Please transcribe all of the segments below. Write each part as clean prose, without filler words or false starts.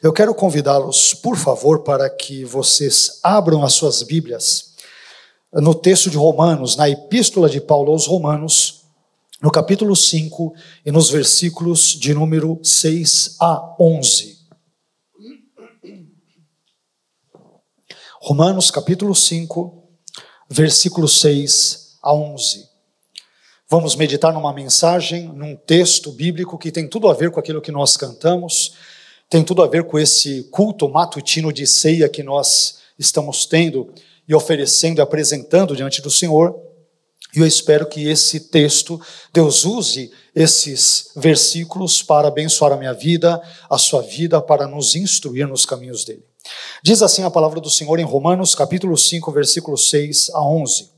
Eu quero convidá-los, por favor, para que vocês abram as suas Bíblias no texto de Romanos, na Epístola de Paulo aos Romanos, no capítulo 5 e nos versículos de número 6 a 11. Romanos, capítulo 5, versículos 6 a 11. Vamos meditar numa mensagem, num texto bíblico que tem tudo a ver com aquilo que nós cantamos, tem tudo a ver com esse culto matutino de ceia que nós estamos tendo e oferecendo e apresentando diante do Senhor. E eu espero que esse texto, Deus use esses versículos para abençoar a minha vida, a sua vida, para nos instruir nos caminhos dele. Diz assim a palavra do Senhor em Romanos, capítulo 5, versículos 6 a 11.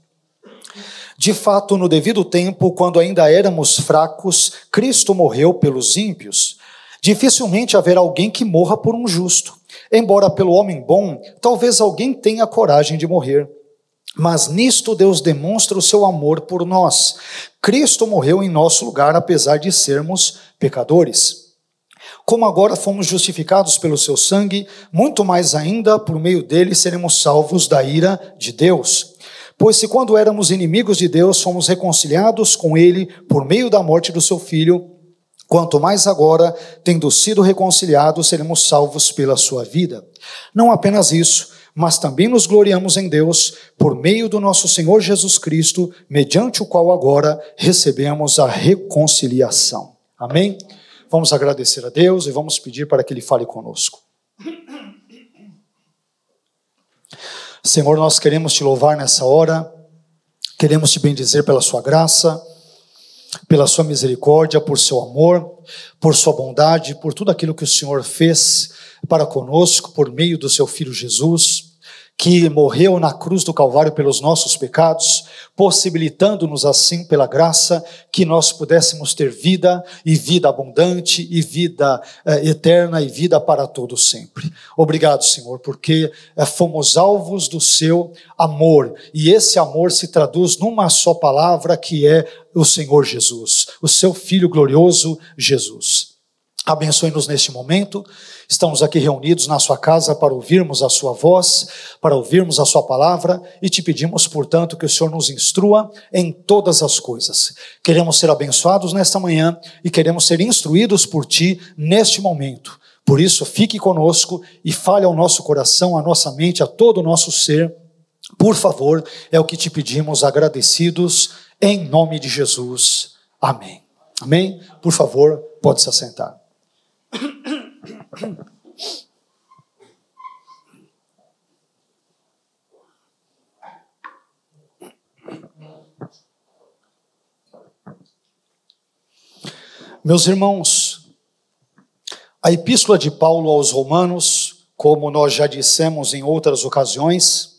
De fato, no devido tempo, quando ainda éramos fracos, Cristo morreu pelos ímpios. Dificilmente haverá alguém que morra por um justo. Embora pelo homem bom, talvez alguém tenha coragem de morrer. Mas nisto Deus demonstra o seu amor por nós. Cristo morreu em nosso lugar, apesar de sermos pecadores. Como agora fomos justificados pelo seu sangue, muito mais ainda, por meio dele, seremos salvos da ira de Deus. Pois se quando éramos inimigos de Deus, fomos reconciliados com ele por meio da morte do seu Filho, quanto mais agora, tendo sido reconciliados, seremos salvos pela sua vida. Não apenas isso, mas também nos gloriamos em Deus, por meio do nosso Senhor Jesus Cristo, mediante o qual agora recebemos a reconciliação. Amém? Vamos agradecer a Deus e vamos pedir para que Ele fale conosco. Senhor, nós queremos Te louvar nessa hora, queremos Te bendizer pela Sua graça, pela Sua misericórdia, por Seu amor, por Sua bondade, por tudo aquilo que o Senhor fez para conosco, por meio do Seu Filho Jesus, que morreu na cruz do Calvário pelos nossos pecados, possibilitando-nos assim, pela graça, que nós pudéssemos ter vida, e vida abundante, e vida eterna, e vida para todo sempre. Obrigado, Senhor, porque fomos alvos do Seu amor, e esse amor se traduz numa só palavra, que é o Senhor Jesus, o Seu Filho glorioso Jesus. Abençoe-nos neste momento. Estamos aqui reunidos na sua casa para ouvirmos a sua voz, para ouvirmos a sua palavra, e te pedimos, portanto, que o Senhor nos instrua em todas as coisas. Queremos ser abençoados nesta manhã e queremos ser instruídos por ti neste momento. Por isso, fique conosco e fale ao nosso coração, à nossa mente, a todo o nosso ser. Por favor, é o que te pedimos, agradecidos, em nome de Jesus. Amém. Amém? Por favor, pode se assentar. Meus irmãos, a Epístola de Paulo aos Romanos, como nós já dissemos em outras ocasiões,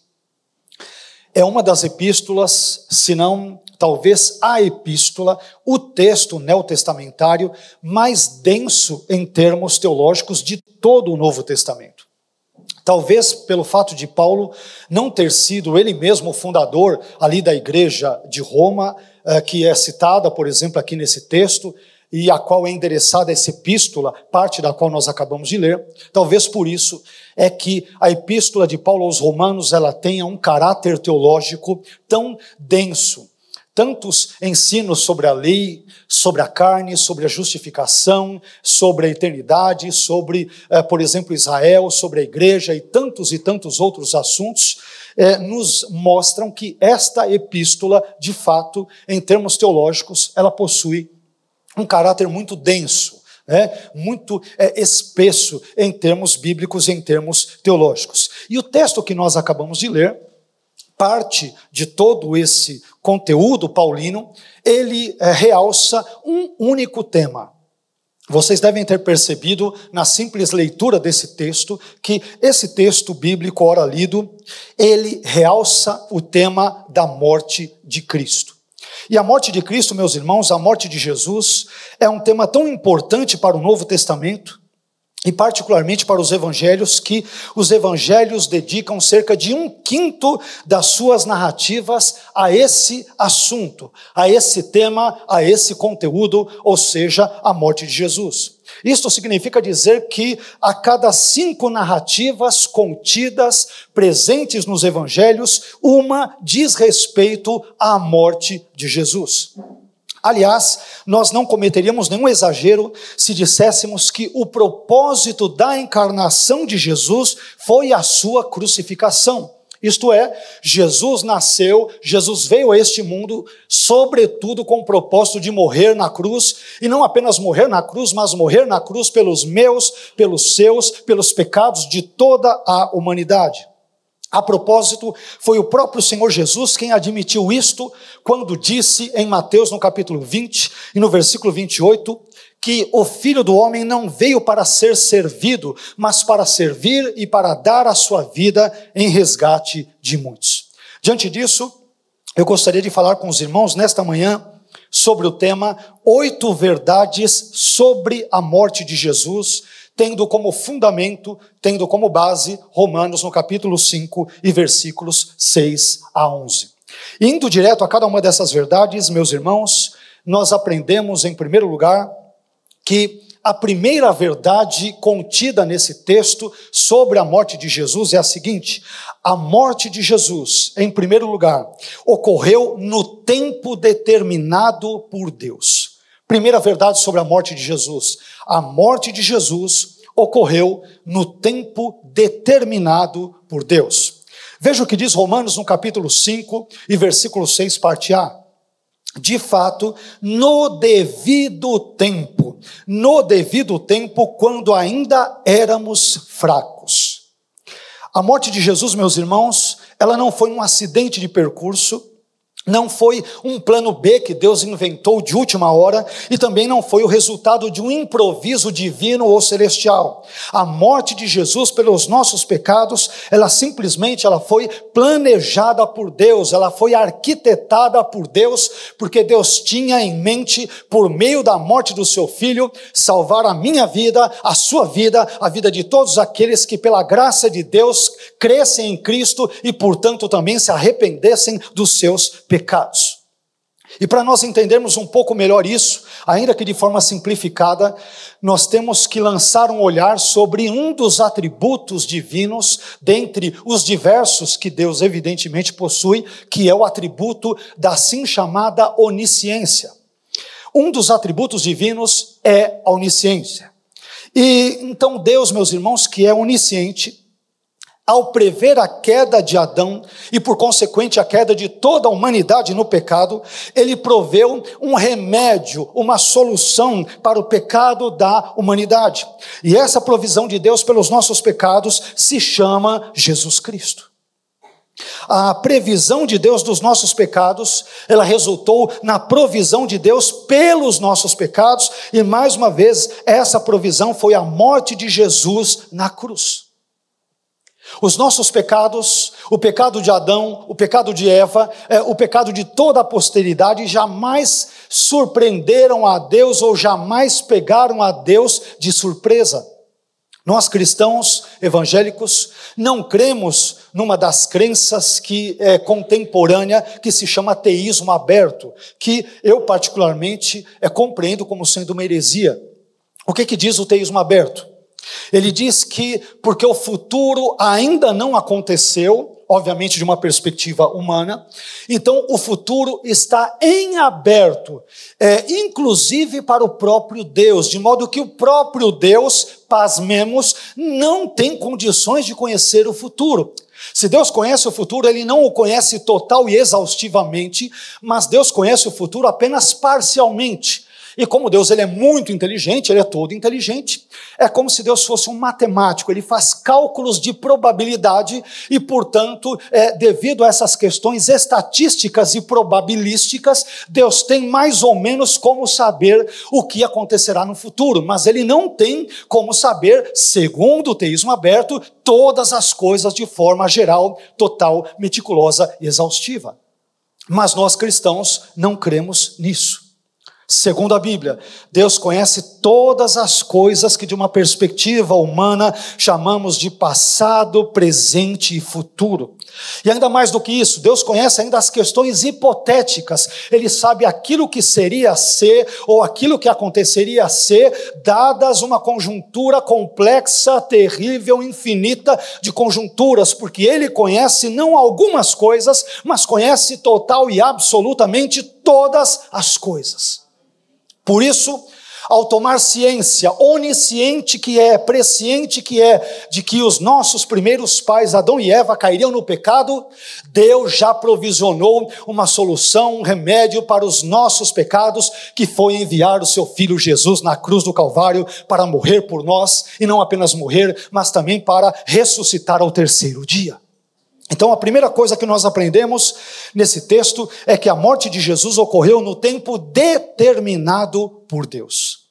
é uma das epístolas, se não talvez a epístola, o texto neotestamentário mais denso em termos teológicos de todo o Novo Testamento. Talvez pelo fato de Paulo não ter sido ele mesmo o fundador ali da igreja de Roma, que é citada, por exemplo, aqui nesse texto, e a qual é endereçada essa epístola, parte da qual nós acabamos de ler. Talvez por isso é que a epístola de Paulo aos Romanos ela tenha um caráter teológico tão denso. Tantos ensinos sobre a lei, sobre a carne, sobre a justificação, sobre a eternidade, sobre, por exemplo, Israel, sobre a igreja e tantos outros assuntos, nos mostram que esta epístola, de fato, em termos teológicos, ela possui um caráter muito denso, muito espesso em termos bíblicos e em termos teológicos. E o texto que nós acabamos de ler, parte de todo esse conteúdo paulino, ele realça um único tema. Vocês devem ter percebido na simples leitura desse texto, que esse texto bíblico, ora lido, ele realça o tema da morte de Cristo. E a morte de Cristo, meus irmãos, a morte de Jesus, é um tema tão importante para o Novo Testamento, e particularmente para os evangelhos, que os evangelhos dedicam cerca de 1/5 das suas narrativas a esse assunto, a esse tema, a esse conteúdo, ou seja, a morte de Jesus. Isto significa dizer que a cada 5 narrativas contidas, presentes nos evangelhos, uma diz respeito à morte de Jesus. Aliás, nós não cometeríamos nenhum exagero se disséssemos que o propósito da encarnação de Jesus foi a sua crucificação. Isto é, Jesus nasceu, Jesus veio a este mundo, sobretudo com o propósito de morrer na cruz, e não apenas morrer na cruz, mas morrer na cruz pelos meus, pelos seus, pelos pecados de toda a humanidade. A propósito, foi o próprio Senhor Jesus quem admitiu isto, quando disse em Mateus, no capítulo 20, e no versículo 28, que o Filho do Homem não veio para ser servido, mas para servir e para dar a sua vida em resgate de muitos. Diante disso, eu gostaria de falar com os irmãos nesta manhã sobre o tema 8 verdades sobre a morte de Jesus, tendo como fundamento, tendo como base, Romanos no capítulo 5 e versículos 6 a 11. Indo direto a cada uma dessas verdades, meus irmãos, nós aprendemos em primeiro lugar que a primeira verdade contida nesse texto sobre a morte de Jesus é a seguinte: a morte de Jesus, em primeiro lugar, ocorreu no tempo determinado por Deus. Primeira verdade sobre a morte de Jesus: a morte de Jesus ocorreu no tempo determinado por Deus. Veja o que diz Romanos no capítulo 5 e versículo 6, parte A. De fato, no devido tempo, quando ainda éramos fracos. A morte de Jesus, meus irmãos, ela não foi um acidente de percurso, não foi um plano B que Deus inventou de última hora, e também não foi o resultado de um improviso divino ou celestial. A morte de Jesus pelos nossos pecados, ela foi planejada por Deus, ela foi arquitetada por Deus, porque Deus tinha em mente, por meio da morte do seu Filho, salvar a minha vida, a sua vida, a vida de todos aqueles que pela graça de Deus crescem em Cristo e portanto também se arrependessem dos seus pecados. E para nós entendermos um pouco melhor isso, ainda que de forma simplificada, nós temos que lançar um olhar sobre um dos atributos divinos, dentre os diversos que Deus evidentemente possui, que é o atributo da assim chamada onisciência. Um dos atributos divinos é a onisciência. E então Deus, meus irmãos, que é onisciente, ao prever a queda de Adão e por consequente a queda de toda a humanidade no pecado, ele proveu um remédio, uma solução para o pecado da humanidade. E essa provisão de Deus pelos nossos pecados se chama Jesus Cristo. A previsão de Deus dos nossos pecados, ela resultou na provisão de Deus pelos nossos pecados, e mais uma vez, essa provisão foi a morte de Jesus na cruz. Os nossos pecados, o pecado de Adão, o pecado de Eva, o pecado de toda a posteridade jamais surpreenderam a Deus ou jamais pegaram a Deus de surpresa. Nós cristãos evangélicos não cremos numa das crenças que é contemporânea, que se chama ateísmo aberto, que eu particularmente compreendo como sendo uma heresia. O que diz o teísmo aberto? Ele diz que porque o futuro ainda não aconteceu, obviamente de uma perspectiva humana, então o futuro está em aberto, inclusive para o próprio Deus, de modo que o próprio Deus, pasmemos, não tem condições de conhecer o futuro. Se Deus conhece o futuro, Ele não o conhece total e exaustivamente, mas Deus conhece o futuro apenas parcialmente. E como Deus ele é muito inteligente, ele é todo inteligente, é como se Deus fosse um matemático, ele faz cálculos de probabilidade e, portanto, devido a essas questões estatísticas e probabilísticas, Deus tem mais ou menos como saber o que acontecerá no futuro, mas ele não tem como saber, segundo o teísmo aberto, todas as coisas de forma geral, total, meticulosa e exaustiva. Mas nós cristãos não cremos nisso. Segundo a Bíblia, Deus conhece todas as coisas que de uma perspectiva humana chamamos de passado, presente e futuro. E ainda mais do que isso, Deus conhece ainda as questões hipotéticas. Ele sabe aquilo que seria a ser ou aquilo que aconteceria a ser, dadas uma conjuntura complexa, terrível, infinita de conjunturas, porque Ele conhece não algumas coisas, mas conhece total e absolutamente todas as coisas. Por isso, ao tomar ciência, onisciente que é, presciente que é, de que os nossos primeiros pais, Adão e Eva, cairiam no pecado, Deus já provisionou uma solução, um remédio para os nossos pecados, que foi enviar o seu Filho Jesus na cruz do Calvário para morrer por nós, e não apenas morrer, mas também para ressuscitar ao terceiro dia. Então a primeira coisa que nós aprendemos nesse texto é que a morte de Jesus ocorreu no tempo determinado por Deus.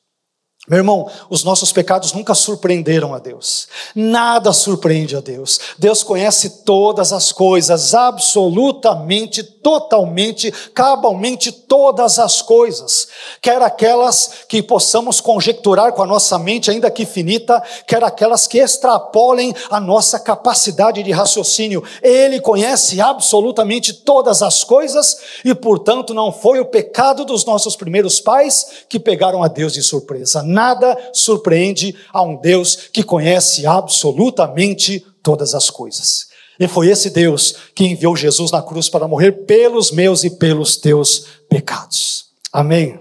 Meu irmão, os nossos pecados nunca surpreenderam a Deus. Nada surpreende a Deus. Deus conhece todas as coisas, absolutamente, totalmente, cabalmente todas as coisas. Quer aquelas que possamos conjecturar com a nossa mente, ainda que finita, quer aquelas que extrapolem a nossa capacidade de raciocínio. Ele conhece absolutamente todas as coisas e, portanto, não foi o pecado dos nossos primeiros pais que pegaram a Deus de surpresa. Nada surpreende a um Deus que conhece absolutamente todas as coisas. E foi esse Deus que enviou Jesus na cruz para morrer pelos meus e pelos teus pecados. Amém?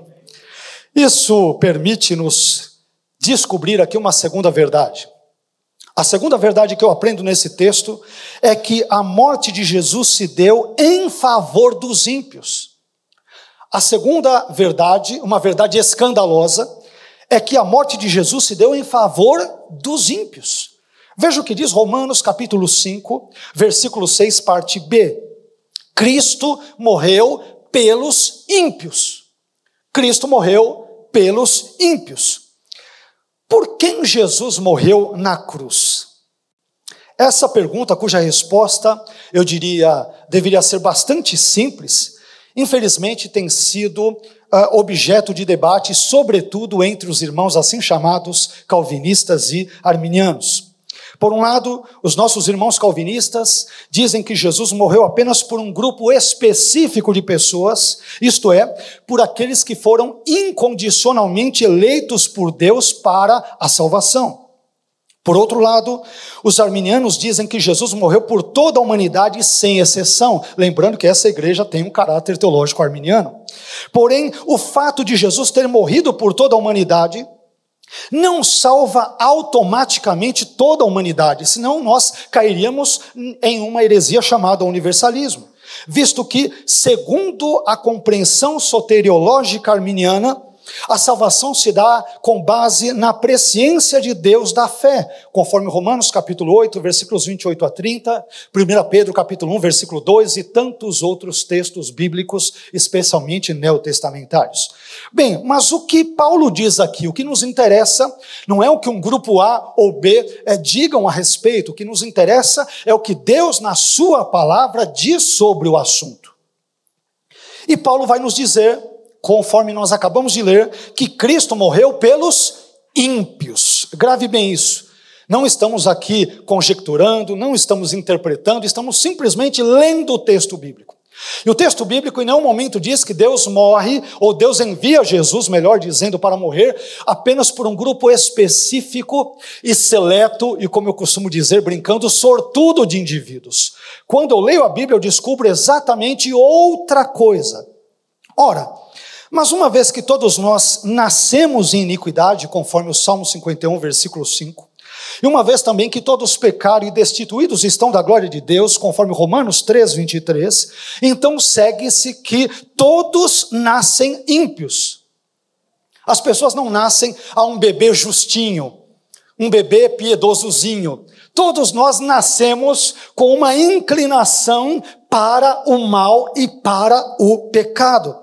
Isso permite-nos descobrir aqui uma segunda verdade. A segunda verdade que eu aprendo nesse texto é que a morte de Jesus se deu em favor dos ímpios. A segunda verdade, uma verdade escandalosa, é que a morte de Jesus se deu em favor dos ímpios. Veja o que diz Romanos capítulo 5, versículo 6, parte B. Cristo morreu pelos ímpios. Cristo morreu pelos ímpios. Por quem Jesus morreu na cruz? Essa pergunta, cuja resposta, eu diria, deveria ser bastante simples, infelizmente tem sido objeto de debate, sobretudo entre os irmãos assim chamados calvinistas e arminianos. Por um lado, os nossos irmãos calvinistas dizem que Jesus morreu apenas por um grupo específico de pessoas, isto é, por aqueles que foram incondicionalmente eleitos por Deus para a salvação. Por outro lado, os arminianos dizem que Jesus morreu por toda a humanidade sem exceção, lembrando que essa igreja tem um caráter teológico arminiano. Porém, o fato de Jesus ter morrido por toda a humanidade não salva automaticamente toda a humanidade, senão nós cairíamos em uma heresia chamada universalismo, visto que, segundo a compreensão soteriológica arminiana, a salvação se dá com base na presciência de Deus da fé, conforme Romanos capítulo 8, versículos 28 a 30, 1 Pedro capítulo 1, versículo 2 e tantos outros textos bíblicos, especialmente neotestamentários. Bem, mas o que Paulo diz aqui, o que nos interessa, não é o que um grupo A ou B digam a respeito, o que nos interessa é o que Deus na sua palavra diz sobre o assunto. E Paulo vai nos dizer, conforme nós acabamos de ler, que Cristo morreu pelos ímpios. Grave bem isso. Não estamos aqui conjecturando, não estamos interpretando, estamos simplesmente lendo o texto bíblico. E o texto bíblico em nenhum momento diz que Deus morre, ou Deus envia Jesus, melhor dizendo, para morrer, apenas por um grupo específico e seleto, e como eu costumo dizer, brincando, sortudo de indivíduos. Quando eu leio a Bíblia, eu descubro exatamente outra coisa. Ora, mas uma vez que todos nós nascemos em iniquidade, conforme o Salmo 51, versículo 5, e uma vez também que todos pecaram e destituídos estão da glória de Deus, conforme Romanos 3, 23, então segue-se que todos nascem ímpios. As pessoas não nascem a um bebê justinho, um bebê piedosozinho. Todos nós nascemos com uma inclinação para o mal e para o pecado.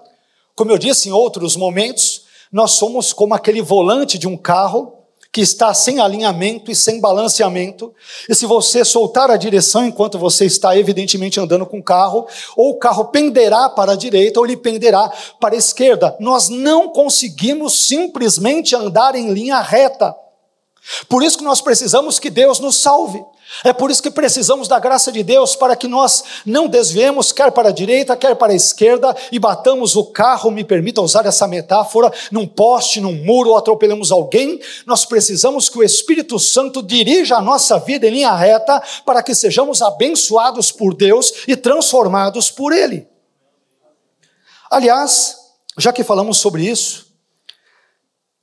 Como eu disse em outros momentos, nós somos como aquele volante de um carro que está sem alinhamento e sem balanceamento, e se você soltar a direção enquanto você está evidentemente andando com o carro, ou o carro penderá para a direita ou ele penderá para a esquerda. Nós não conseguimos simplesmente andar em linha reta. Por isso que nós precisamos que Deus nos salve. É por isso que precisamos da graça de Deus, para que nós não desviemos quer para a direita, quer para a esquerda, e batamos o carro, me permita usar essa metáfora, num poste, num muro, ou atropelamos alguém. Nós precisamos que o Espírito Santo dirija a nossa vida em linha reta, para que sejamos abençoados por Deus e transformados por Ele. Aliás, já que falamos sobre isso,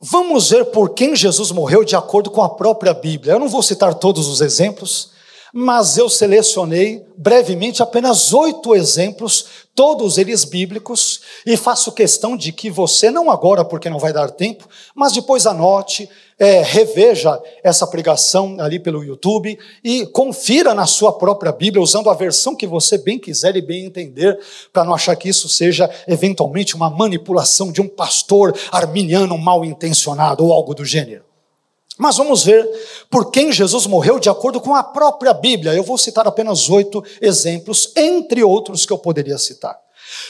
vamos ver por quem Jesus morreu de acordo com a própria Bíblia. Eu não vou citar todos os exemplos, mas eu selecionei brevemente apenas 8 exemplos, todos eles bíblicos, e faço questão de que você, não agora porque não vai dar tempo, mas depois anote, reveja essa pregação ali pelo YouTube e confira na sua própria Bíblia, usando a versão que você bem quiser e bem entender, para não achar que isso seja eventualmente uma manipulação de um pastor arminiano mal intencionado ou algo do gênero. Mas vamos ver por quem Jesus morreu de acordo com a própria Bíblia. Eu vou citar apenas 8 exemplos, entre outros que eu poderia citar.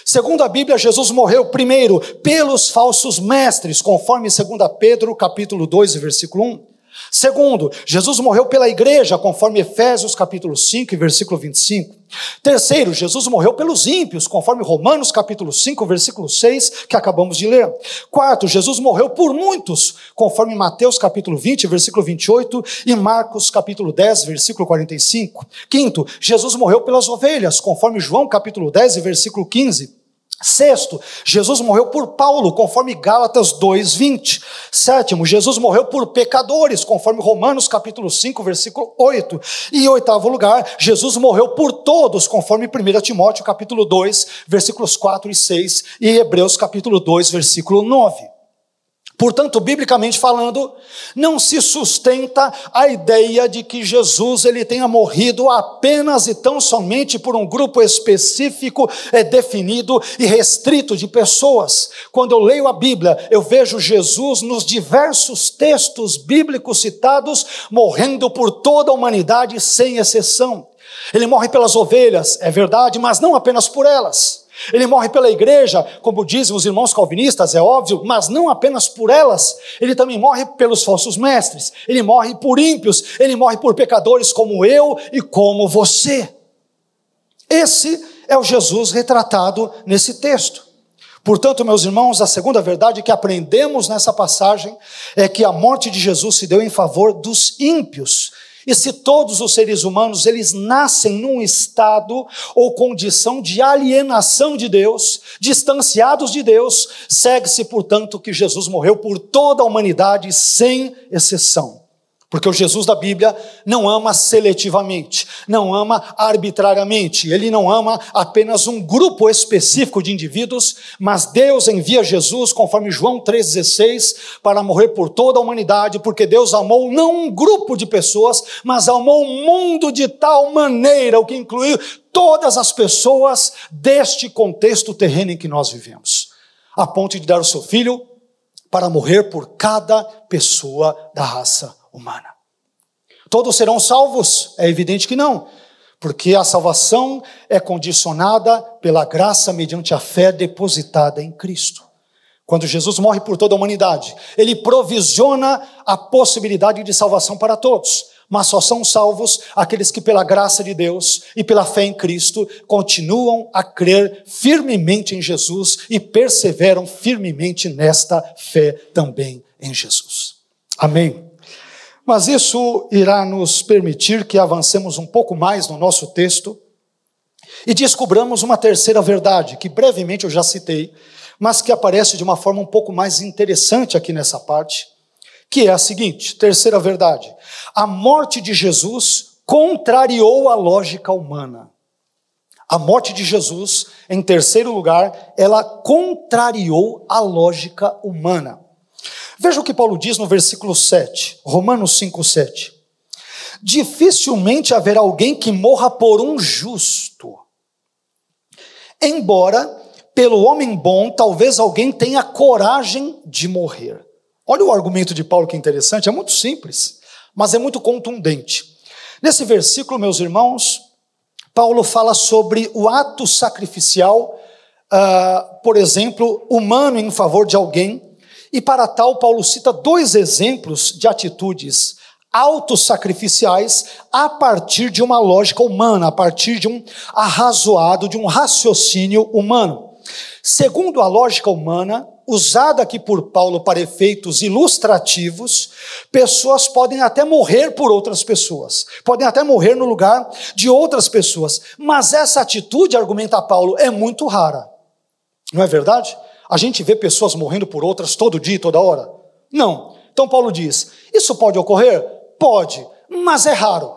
Segundo a Bíblia, Jesus morreu primeiro pelos falsos mestres, conforme 2 Pedro, capítulo 2, versículo 1. Segundo, Jesus morreu pela igreja, conforme Efésios capítulo 5, versículo 25. Terceiro, Jesus morreu pelos ímpios, conforme Romanos capítulo 5, versículo 6, que acabamos de ler. Quarto, Jesus morreu por muitos, conforme Mateus capítulo 20, versículo 28, e Marcos capítulo 10, versículo 45. Quinto, Jesus morreu pelas ovelhas, conforme João capítulo 10, versículo 15. Sexto, Jesus morreu por Paulo, conforme Gálatas 2:20. Sétimo, Jesus morreu por pecadores, conforme Romanos capítulo 5, versículo 8. E em oitavo lugar, Jesus morreu por todos, conforme 1 Timóteo capítulo 2, versículos 4 e 6, e Hebreus capítulo 2, versículo 9. Portanto, biblicamente falando, não se sustenta a ideia de que Jesus ele tenha morrido apenas e tão somente por um grupo específico, definido e restrito de pessoas. Quando eu leio a Bíblia, eu vejo Jesus nos diversos textos bíblicos citados, morrendo por toda a humanidade sem exceção. Ele morre pelas ovelhas, é verdade, mas não apenas por elas. Ele morre pela igreja, como dizem os irmãos calvinistas, é óbvio, mas não apenas por elas. Ele também morre pelos falsos mestres, ele morre por ímpios, ele morre por pecadores como eu e como você. Esse é o Jesus retratado nesse texto. Portanto, meus irmãos, a segunda verdade que aprendemos nessa passagem é que a morte de Jesus se deu em favor dos ímpios. E se todos os seres humanos, eles nascem num estado ou condição de alienação de Deus, distanciados de Deus, segue-se, portanto, que Jesus morreu por toda a humanidade, sem exceção. Porque o Jesus da Bíblia não ama seletivamente, não ama arbitrariamente, ele não ama apenas um grupo específico de indivíduos, mas Deus envia Jesus, conforme João 3,16, para morrer por toda a humanidade, porque Deus amou não um grupo de pessoas, mas amou o mundo de tal maneira, o que incluiu todas as pessoas deste contexto terreno em que nós vivemos, a ponto de dar o seu Filho para morrer por cada pessoa da raça humana. Todos serão salvos? É evidente que não, porque a salvação é condicionada pela graça mediante a fé depositada em Cristo. Quando Jesus morre por toda a humanidade, ele provisiona a possibilidade de salvação para todos, mas só são salvos aqueles que pela graça de Deus e pela fé em Cristo continuam a crer firmemente em Jesus e perseveram firmemente nesta fé também em Jesus. Amém. Mas isso irá nos permitir que avancemos um pouco mais no nosso texto e descobramos uma terceira verdade, que brevemente eu já citei, mas que aparece de uma forma um pouco mais interessante aqui nessa parte, que é a seguinte, terceira verdade: a morte de Jesus contrariou a lógica humana. A morte de Jesus, em terceiro lugar, ela contrariou a lógica humana. Veja o que Paulo diz no versículo 7, Romanos 5:7. Dificilmente haverá alguém que morra por um justo. Embora, pelo homem bom, talvez alguém tenha coragem de morrer. Olha o argumento de Paulo que é interessante, é muito simples, mas é muito contundente. Nesse versículo, meus irmãos, Paulo fala sobre o ato sacrificial, por exemplo, humano em favor de alguém, e para tal Paulo cita 2 exemplos de atitudes autossacrificiais a partir de uma lógica humana, a partir de um arrazoado, de um raciocínio humano. Segundo a lógica humana, usada aqui por Paulo para efeitos ilustrativos, pessoas podem até morrer por outras pessoas, podem até morrer no lugar de outras pessoas, mas essa atitude, argumenta Paulo, é muito rara. Não é verdade? A gente vê pessoas morrendo por outras todo dia, toda hora? Não. Então Paulo diz, isso pode ocorrer? Pode, mas é raro.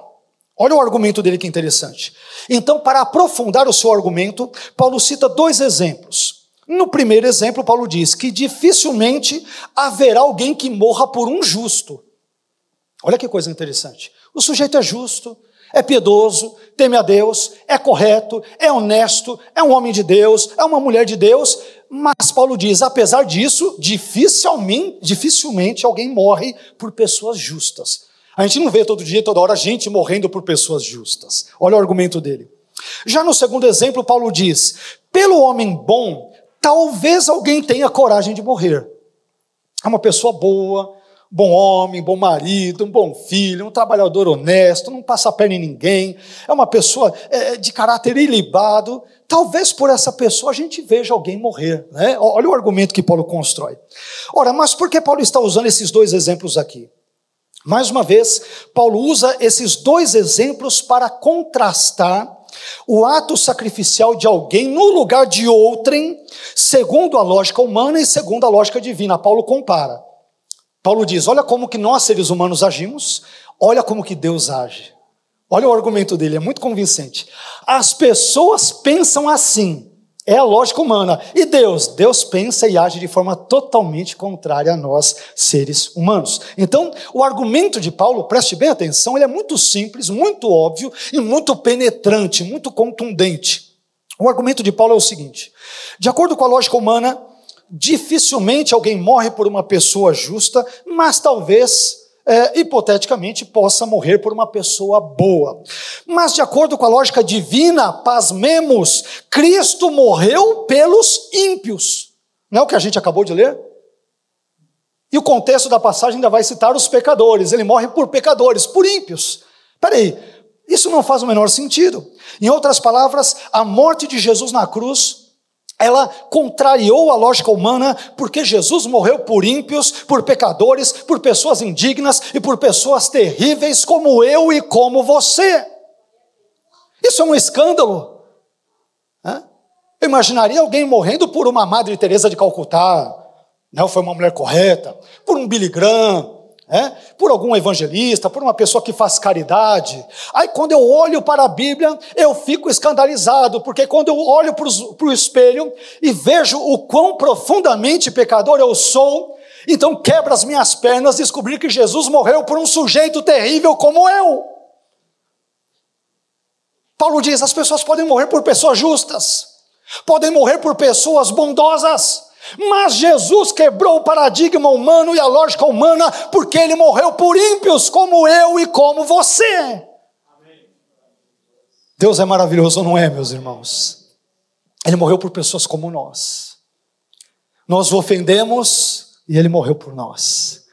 Olha o argumento dele que interessante. Então, para aprofundar o seu argumento, Paulo cita 2 exemplos. No primeiro exemplo, Paulo diz que dificilmente haverá alguém que morra por um justo. Olha que coisa interessante. O sujeito é justo, é piedoso, teme a Deus, é correto, é honesto, é um homem de Deus, é uma mulher de Deus, mas Paulo diz, apesar disso, dificilmente alguém morre por pessoas justas. A gente não vê todo dia, toda hora, gente morrendo por pessoas justas. Olha o argumento dele. Já no segundo exemplo, Paulo diz, pelo homem bom, talvez alguém tenha coragem de morrer. É uma pessoa boa, bom homem, bom marido, um bom filho, um trabalhador honesto, não passa a perna em ninguém, é uma pessoa de caráter ilibado. Talvez por essa pessoa a gente veja alguém morrer, né? Olha o argumento que Paulo constrói. Ora, mas por que Paulo está usando esses 2 exemplos aqui? Mais uma vez, Paulo usa esses 2 exemplos para contrastar o ato sacrificial de alguém no lugar de outrem, segundo a lógica humana e segundo a lógica divina. Paulo compara. Paulo diz, olha como que nós seres humanos agimos, olha como que Deus age. Olha o argumento dele, é muito convincente. As pessoas pensam assim, é a lógica humana. E Deus pensa e age de forma totalmente contrária a nós, seres humanos. Então, o argumento de Paulo, preste bem atenção, ele é muito simples, muito óbvio e muito penetrante, muito contundente. O argumento de Paulo é o seguinte, de acordo com a lógica humana, dificilmente alguém morre por uma pessoa justa, mas talvez, hipoteticamente, possa morrer por uma pessoa boa. Mas de acordo com a lógica divina, pasmemos, Cristo morreu pelos ímpios. Não é o que a gente acabou de ler? E o contexto da passagem ainda vai citar os pecadores. Ele morre por pecadores, por ímpios. Espera aí, isso não faz o menor sentido. Em outras palavras, a morte de Jesus na cruz, ela contrariou a lógica humana, porque Jesus morreu por ímpios, por pecadores, por pessoas indignas e por pessoas terríveis como eu e como você. Isso é um escândalo. Eu imaginaria alguém morrendo por uma Madre Teresa de Calcutá, não foi uma mulher correta, por um Billy Graham, por algum evangelista, por uma pessoa que faz caridade. Aí quando eu olho para a Bíblia, eu fico escandalizado, porque quando eu olho para o espelho e vejo o quão profundamente pecador eu sou, então quebra as minhas pernas descobrir que Jesus morreu por um sujeito terrível como eu. Paulo diz, as pessoas podem morrer por pessoas justas, podem morrer por pessoas bondosas, mas Jesus quebrou o paradigma humano e a lógica humana, porque ele morreu por ímpios como eu e como você. Amém. Deus é maravilhoso, não é, meus irmãos? Ele morreu por pessoas como nós. Nós o ofendemos e ele morreu por nós.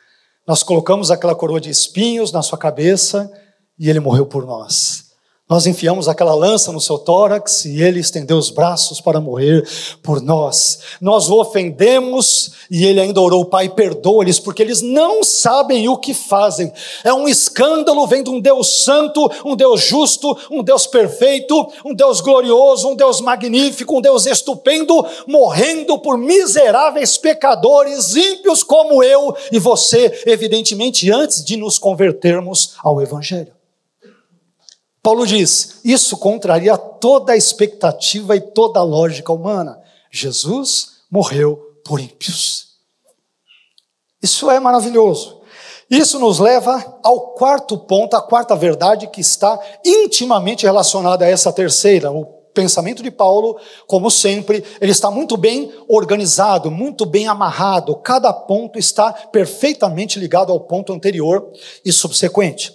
Nós colocamos aquela coroa de espinhos na sua cabeça e ele morreu por nós. Nós enfiamos aquela lança no seu tórax e ele estendeu os braços para morrer por nós. Nós o ofendemos e ele ainda orou, Pai, perdoa-lhes, porque eles não sabem o que fazem. É um escândalo vendo um Deus santo, um Deus justo, um Deus perfeito, um Deus glorioso, um Deus magnífico, um Deus estupendo, morrendo por miseráveis pecadores, ímpios como eu e você, evidentemente antes de nos convertermos ao Evangelho. Paulo diz, isso contraria toda a expectativa e toda a lógica humana. Jesus morreu por ímpios. Isso é maravilhoso. Isso nos leva ao 4º ponto, a 4ª verdade que está intimamente relacionada a essa terceira. O pensamento de Paulo, como sempre, ele está muito bem organizado, muito bem amarrado. Cada ponto está perfeitamente ligado ao ponto anterior e subsequente.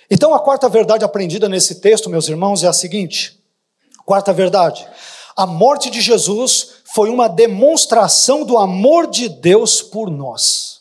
Então, a quarta verdade aprendida nesse texto, meus irmãos, é a seguinte. Quarta verdade. A morte de Jesus foi uma demonstração do amor de Deus por nós.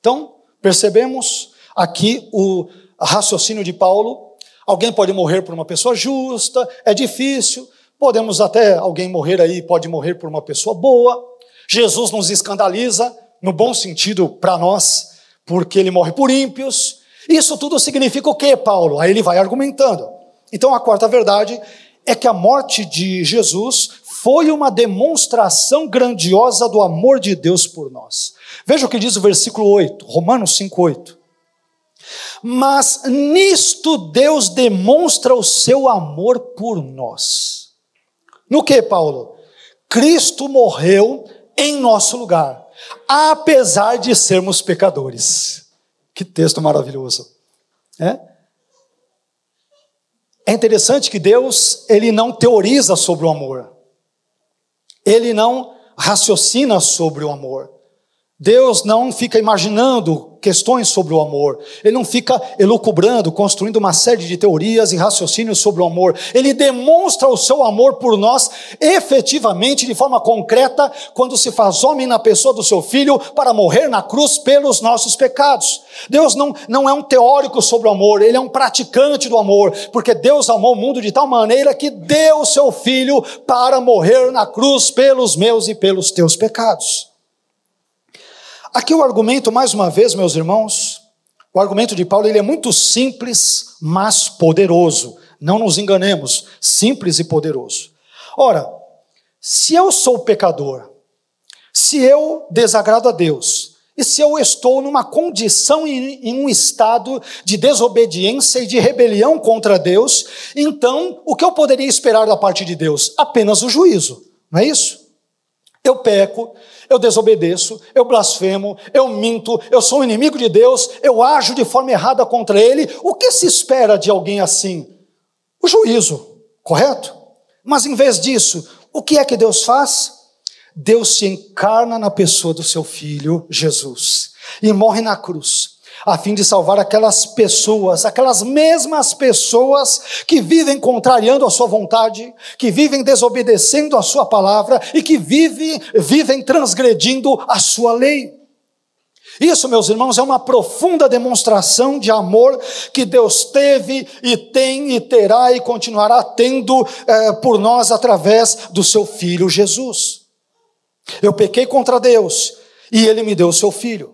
Então, percebemos aqui o raciocínio de Paulo. Alguém pode morrer por uma pessoa justa, é difícil. Podemos até, alguém morrer aí, pode morrer por uma pessoa boa. Jesus nos escandaliza, no bom sentido para nós, porque ele morre por ímpios. Isso tudo significa o quê, Paulo? Aí ele vai argumentando. Então a quarta verdade é que a morte de Jesus foi uma demonstração grandiosa do amor de Deus por nós. Veja o que diz o versículo 8, Romanos 5:8. Mas nisto Deus demonstra o seu amor por nós. No que, Paulo? Cristo morreu em nosso lugar, apesar de sermos pecadores. Que texto maravilhoso. É interessante que Deus, ele não teoriza sobre o amor. Ele não raciocina sobre o amor. Deus não fica imaginando questões sobre o amor. Ele não fica elucubrando, construindo uma série de teorias e raciocínios sobre o amor. Ele demonstra o seu amor por nós efetivamente, de forma concreta, quando se faz homem na pessoa do seu Filho para morrer na cruz pelos nossos pecados. Deus não é um teórico sobre o amor, ele é um praticante do amor, porque Deus amou o mundo de tal maneira que deu o seu Filho para morrer na cruz pelos meus e pelos teus pecados. Aqui o argumento, mais uma vez, meus irmãos, o argumento de Paulo, ele é muito simples, mas poderoso. Não nos enganemos, simples e poderoso. Ora, se eu sou pecador, se eu desagrado a Deus, e se eu estou numa condição, em um estado de desobediência e de rebelião contra Deus, então, o que eu poderia esperar da parte de Deus? Apenas o juízo, não é isso? Eu peco, eu desobedeço, eu blasfemo, eu minto, eu sou inimigo de Deus, eu ajo de forma errada contra Ele. O que se espera de alguém assim? O juízo, correto? Mas em vez disso, o que é que Deus faz? Deus se encarna na pessoa do seu Filho, Jesus, e morre na cruz, a fim de salvar aquelas pessoas, aquelas mesmas pessoas que vivem contrariando a sua vontade, que vivem desobedecendo a sua palavra e que vivem transgredindo a sua lei. Isso, meus irmãos, é uma profunda demonstração de amor que Deus teve e tem e terá e continuará tendo por nós através do seu Filho Jesus. Eu pequei contra Deus e Ele me deu o seu Filho.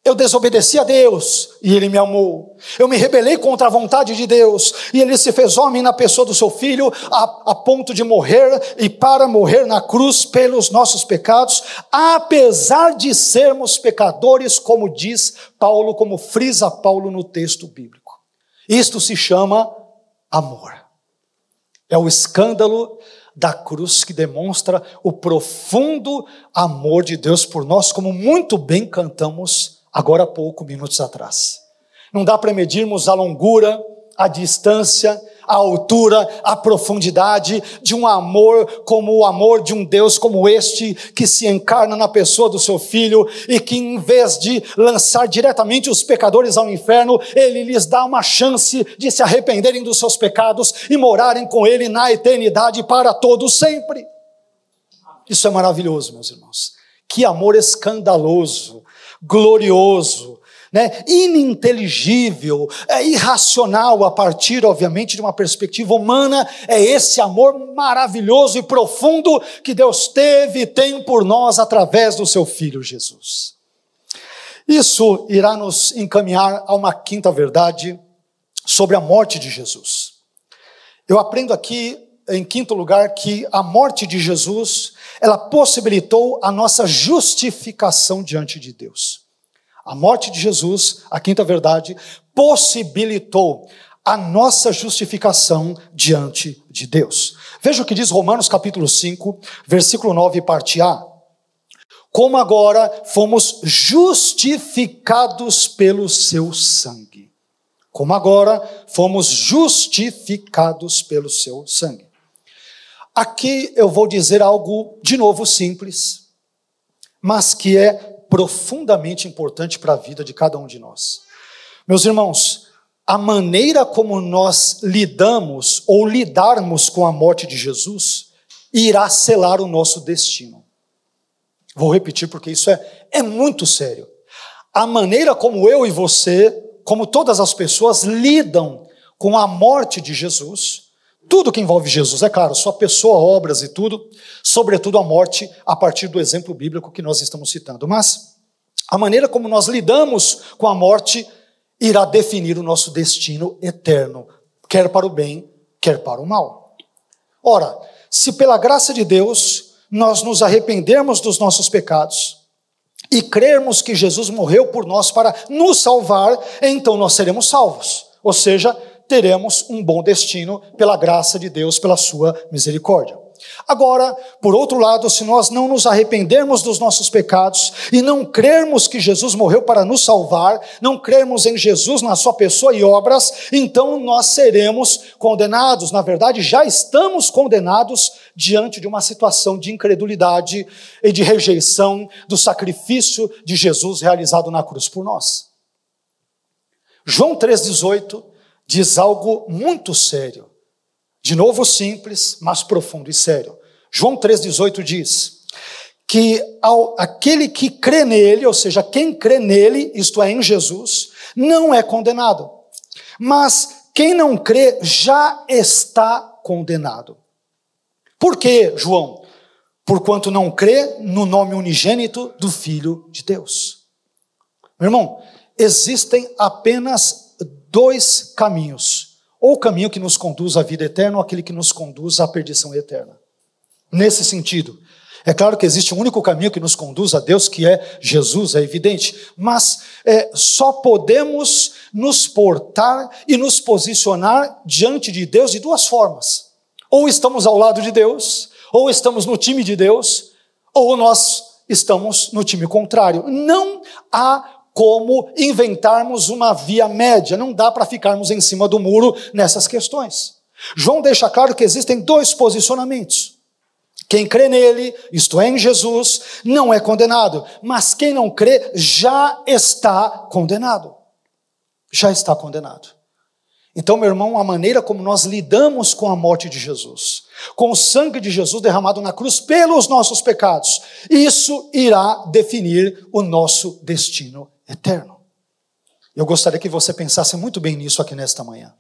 Eu desobedeci a Deus e Ele me amou. Eu me rebelei contra a vontade de Deus e Ele se fez homem na pessoa do seu Filho a ponto de morrer e para morrer na cruz pelos nossos pecados, apesar de sermos pecadores, como diz Paulo, como frisa Paulo no texto bíblico. Isto se chama amor. É o escândalo da cruz que demonstra o profundo amor de Deus por nós, como muito bem cantamos agora há pouco, minutos atrás. Não dá para medirmos a longura, a distância, a altura, a profundidade de um amor como o amor de um Deus como este, que se encarna na pessoa do seu Filho e que em vez de lançar diretamente os pecadores ao inferno, Ele lhes dá uma chance de se arrependerem dos seus pecados e morarem com Ele na eternidade para todo sempre. Isso é maravilhoso, meus irmãos. Que amor escandaloso, glorioso, ininteligível, irracional a partir, obviamente, de uma perspectiva humana. É esse amor maravilhoso e profundo que Deus teve e tem por nós através do seu Filho Jesus. Isso irá nos encaminhar a uma quinta verdade sobre a morte de Jesus. Eu aprendo aqui, em quinto lugar, que a morte de Jesus, ela possibilitou a nossa justificação diante de Deus. A morte de Jesus, a quinta verdade, possibilitou a nossa justificação diante de Deus. Veja o que diz Romanos capítulo 5, versículo 9, parte A. Como agora fomos justificados pelo seu sangue. Como agora fomos justificados pelo seu sangue. aqui eu vou dizer algo de novo simples, mas que é profundamente importante para a vida de cada um de nós. Meus irmãos, a maneira como nós lidamos ou lidarmos com a morte de Jesus irá selar o nosso destino. Vou repetir porque isso é muito sério. A maneira como eu e você, como todas as pessoas, lidam com a morte de Jesus, tudo que envolve Jesus, é claro, sua pessoa, obras e tudo, sobretudo a morte a partir do exemplo bíblico que nós estamos citando. Mas a maneira como nós lidamos com a morte irá definir o nosso destino eterno, quer para o bem, quer para o mal. Ora, se pela graça de Deus nós nos arrependermos dos nossos pecados e crermos que Jesus morreu por nós para nos salvar, então nós seremos salvos. Ou seja, teremos um bom destino pela graça de Deus, pela sua misericórdia. Agora, por outro lado, se nós não nos arrependermos dos nossos pecados e não crermos que Jesus morreu para nos salvar, não crermos em Jesus, na sua pessoa e obras, então nós seremos condenados. Na verdade, já estamos condenados diante de uma situação de incredulidade e de rejeição do sacrifício de Jesus realizado na cruz por nós. João 3,18 diz algo muito sério. De novo simples, mas profundo e sério. João 3,18 diz que aquele que crê nele, ou seja, quem crê nele, isto é, em Jesus, não é condenado. Mas quem não crê já está condenado. Por quê, João? Porquanto não crê no nome unigênito do Filho de Deus. Meu irmão, existem apenas dois caminhos. Ou o caminho que nos conduz à vida eterna, ou aquele que nos conduz à perdição eterna. Nesse sentido, é claro que existe um único caminho que nos conduz a Deus, que é Jesus, é evidente, mas só podemos nos portar e nos posicionar diante de Deus de duas formas. Ou estamos ao lado de Deus, ou estamos no time de Deus, ou nós estamos no time contrário. Não há como inventarmos uma via média, não dá para ficarmos em cima do muro nessas questões. João deixa claro que existem dois posicionamentos. Quem crê nele, isto é, em Jesus, não é condenado, mas quem não crê já está condenado. Já está condenado. Então, meu irmão, a maneira como nós lidamos com a morte de Jesus, com o sangue de Jesus derramado na cruz pelos nossos pecados, isso irá definir o nosso destino eterno. Eu gostaria que você pensasse muito bem nisso aqui nesta manhã.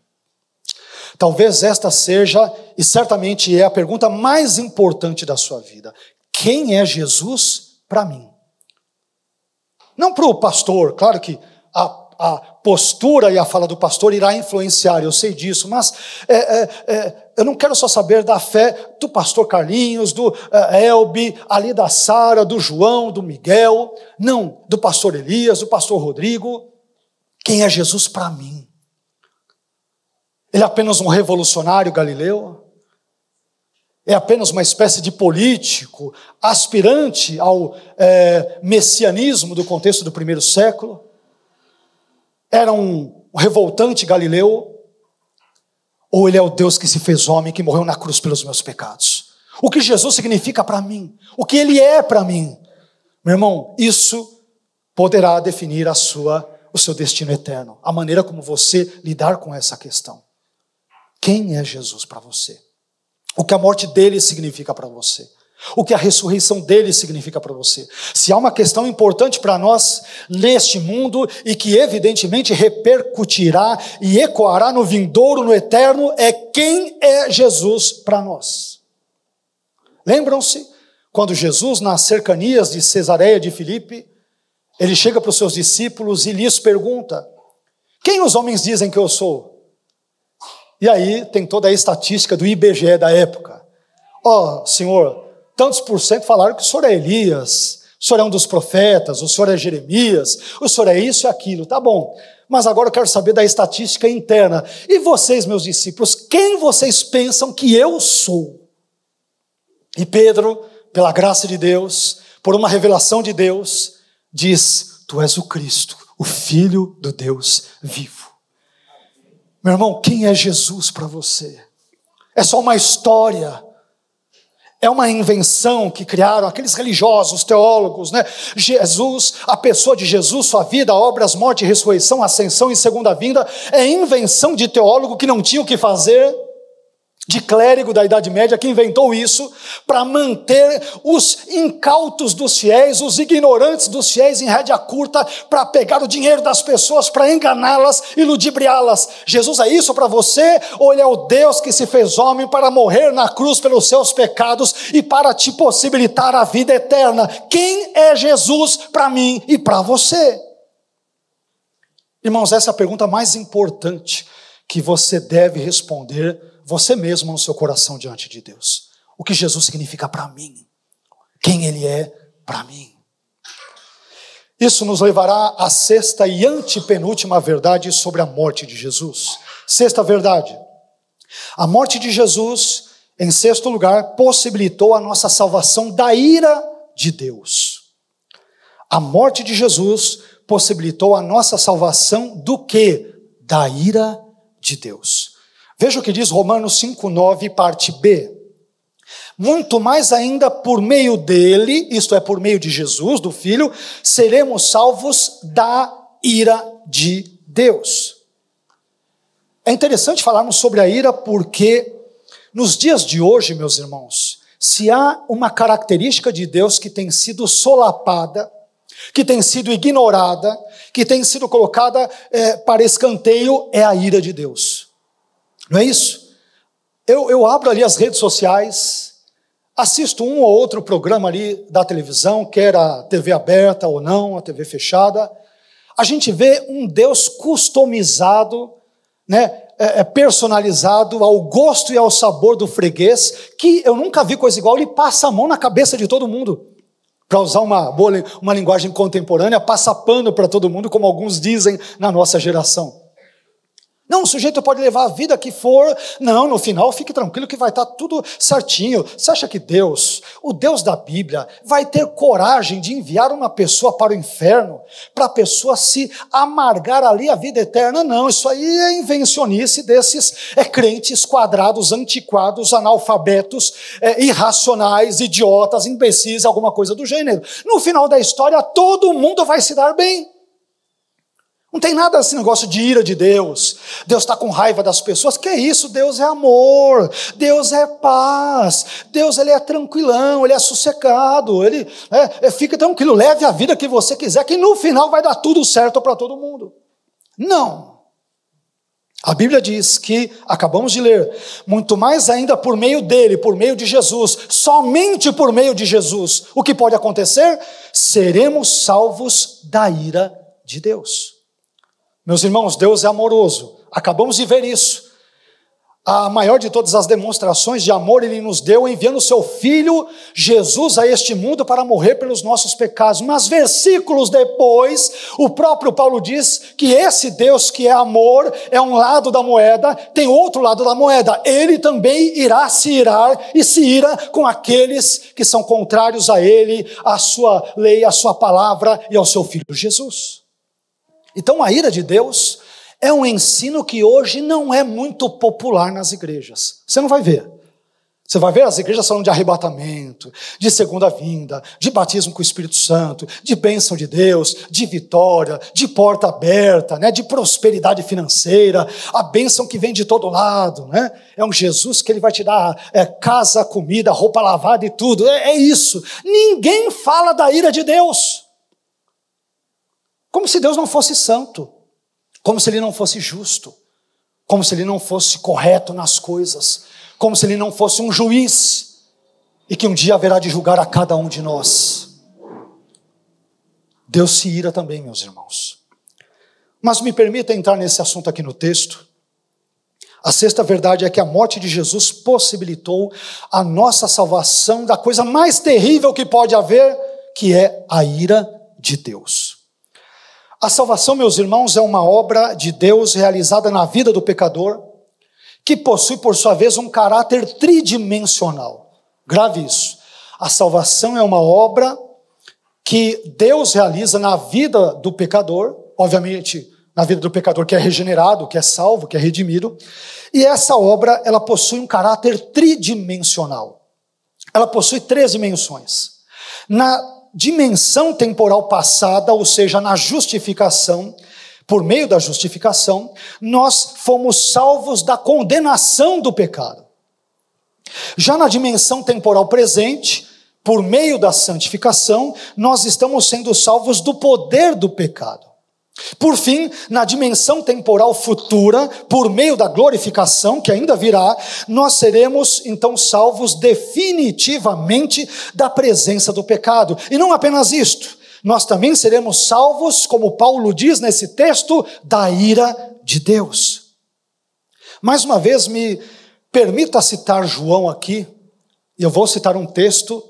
Talvez esta seja, e certamente é, a pergunta mais importante da sua vida. Quem é Jesus para mim? Não para o pastor, claro que a postura e a fala do pastor irá influenciar, eu sei disso, mas eu não quero só saber da fé do pastor Carlinhos, do Elbi, ali da Sara, do João, do Miguel, não, do pastor Elias, do pastor Rodrigo. Quem é Jesus para mim? Ele é apenas um revolucionário galileu? É apenas uma espécie de político, aspirante ao messianismo do contexto do primeiro século? Era um revoltante galileu? Ou ele é o Deus que se fez homem, que morreu na cruz pelos meus pecados? O que Jesus significa para mim? O que ele é para mim? Meu irmão, isso poderá definir o seu destino eterno. A maneira como você lidar com essa questão. Quem é Jesus para você? O que a morte dele significa para você? O que a ressurreição dele significa para você? Se há uma questão importante para nós neste mundo e que evidentemente repercutirá e ecoará no vindouro, no eterno, é quem é Jesus para nós. Lembram-se quando Jesus, nas cercanias de Cesareia de Filipe, ele chega para os seus discípulos e lhes pergunta: quem os homens dizem que eu sou? E aí tem toda a estatística do IBGE da época. Senhor, tantos por cento falaram que o senhor é Elias, o senhor é um dos profetas, o senhor é Jeremias, o senhor é isso e aquilo, tá bom. Mas agora eu quero saber da estatística interna. E vocês, meus discípulos, quem vocês pensam que eu sou? E Pedro, pela graça de Deus, por uma revelação de Deus, diz: tu és o Cristo, o Filho do Deus vivo. Meu irmão, quem é Jesus para você? É só uma história? é uma invenção que criaram aqueles religiosos, teólogos, né? Jesus, a pessoa de Jesus, sua vida, obras, morte, ressurreição, ascensão e segunda vinda, é invenção de teólogo que não tinha o que fazer, de clérigo da Idade Média, que inventou isso para manter os incautos dos fiéis, os ignorantes dos fiéis em rédea curta, para pegar o dinheiro das pessoas, para enganá-las e ludibriá-las. Jesus é isso para você? Ou ele é o Deus que se fez homem para morrer na cruz pelos seus pecados e para te possibilitar a vida eterna? Quem é Jesus para mim e para você? Irmãos, essa é a pergunta mais importante que você deve responder você mesmo no seu coração diante de Deus. O que Jesus significa para mim? Quem Ele é para mim? Isso nos levará à sexta e antepenúltima verdade sobre a morte de Jesus. Sexta verdade: a morte de Jesus, em sexto lugar, possibilitou a nossa salvação da ira de Deus. A morte de Jesus possibilitou a nossa salvação do quê? Da ira de Deus. Veja o que diz Romanos 5,9, parte B. Muito mais ainda por meio dele, isto é, por meio de Jesus, do Filho, seremos salvos da ira de Deus. É interessante falarmos sobre a ira porque nos dias de hoje, meus irmãos, se há uma característica de Deus que tem sido solapada, que tem sido ignorada, que tem sido colocada para escanteio, é a ira de Deus. Não é isso? Eu abro ali as redes sociais, assisto um ou outro programa ali da televisão, quer a TV aberta ou não, a TV fechada. A gente vê um Deus customizado, né, personalizado ao gosto e ao sabor do freguês, que eu nunca vi coisa igual. Ele passa a mão na cabeça de todo mundo. Para usar uma linguagem contemporânea, passa pano para todo mundo, como alguns dizem na nossa geração. Não, o sujeito pode levar a vida que for, não, no final fique tranquilo que vai estar tudo certinho. Você acha que Deus, o Deus da Bíblia, vai ter coragem de enviar uma pessoa para o inferno, para a pessoa se amargar ali a vida eterna? Não, isso aí é invencionice desses crentes quadrados, antiquados, analfabetos, irracionais, idiotas, imbecis, alguma coisa do gênero. No final da história, todo mundo vai se dar bem. Não tem nada desse negócio de ira de Deus. Deus está com raiva das pessoas. Que é isso? Deus é amor. Deus é paz. Deus, ele é tranquilão, ele é sossegado. Ele fica tranquilo, leve a vida que você quiser, que no final vai dar tudo certo para todo mundo. Não. A Bíblia diz que, acabamos de ler, muito mais ainda por meio dele, por meio de Jesus, somente por meio de Jesus, o que pode acontecer? Seremos salvos da ira de Deus. Meus irmãos, Deus é amoroso, acabamos de ver isso. A maior de todas as demonstrações de amor Ele nos deu, enviando o seu Filho, Jesus, a este mundo para morrer pelos nossos pecados. Mas versículos depois, o próprio Paulo diz que esse Deus que é amor, é um lado da moeda, tem outro lado da moeda. Ele também irá se irar e se ira com aqueles que são contrários a Ele, à sua lei, à sua palavra e ao seu Filho Jesus. Então a ira de Deus é um ensino que hoje não é muito popular nas igrejas. Você não vai ver. Você vai ver as igrejas falando de arrebatamento, de segunda vinda, de batismo com o Espírito Santo, de bênção de Deus, de vitória, de porta aberta, né, de prosperidade financeira, a bênção que vem de todo lado. Né? É um Jesus que ele vai te dar casa, comida, roupa lavada e tudo. É isso. Ninguém fala da ira de Deus. Como se Deus não fosse santo, como se Ele não fosse justo, como se Ele não fosse correto nas coisas, como se Ele não fosse um juiz, e que um dia haverá de julgar a cada um de nós. Deus se ira também, meus irmãos. Mas me permita entrar nesse assunto aqui no texto. A sexta verdade é que a morte de Jesus possibilitou a nossa salvação da coisa mais terrível que pode haver, que é a ira de Deus. A salvação, meus irmãos, é uma obra de Deus realizada na vida do pecador, que possui, por sua vez, um caráter tridimensional. Grave isso. A salvação é uma obra que Deus realiza na vida do pecador, obviamente, na vida do pecador que é regenerado, que é salvo, que é redimido, e essa obra, ela possui um caráter tridimensional. ela possui 3 dimensões. Na dimensão temporal passada, ou seja, na justificação, por meio da justificação, nós fomos salvos da condenação do pecado. Já na dimensão temporal presente, por meio da santificação, nós estamos sendo salvos do poder do pecado. Por fim, na dimensão temporal futura, por meio da glorificação, que ainda virá, nós seremos então salvos definitivamente da presença do pecado. E não apenas isto, nós também seremos salvos, como Paulo diz nesse texto, da ira de Deus. Mais uma vez, me permita citar João aqui, e eu vou citar um texto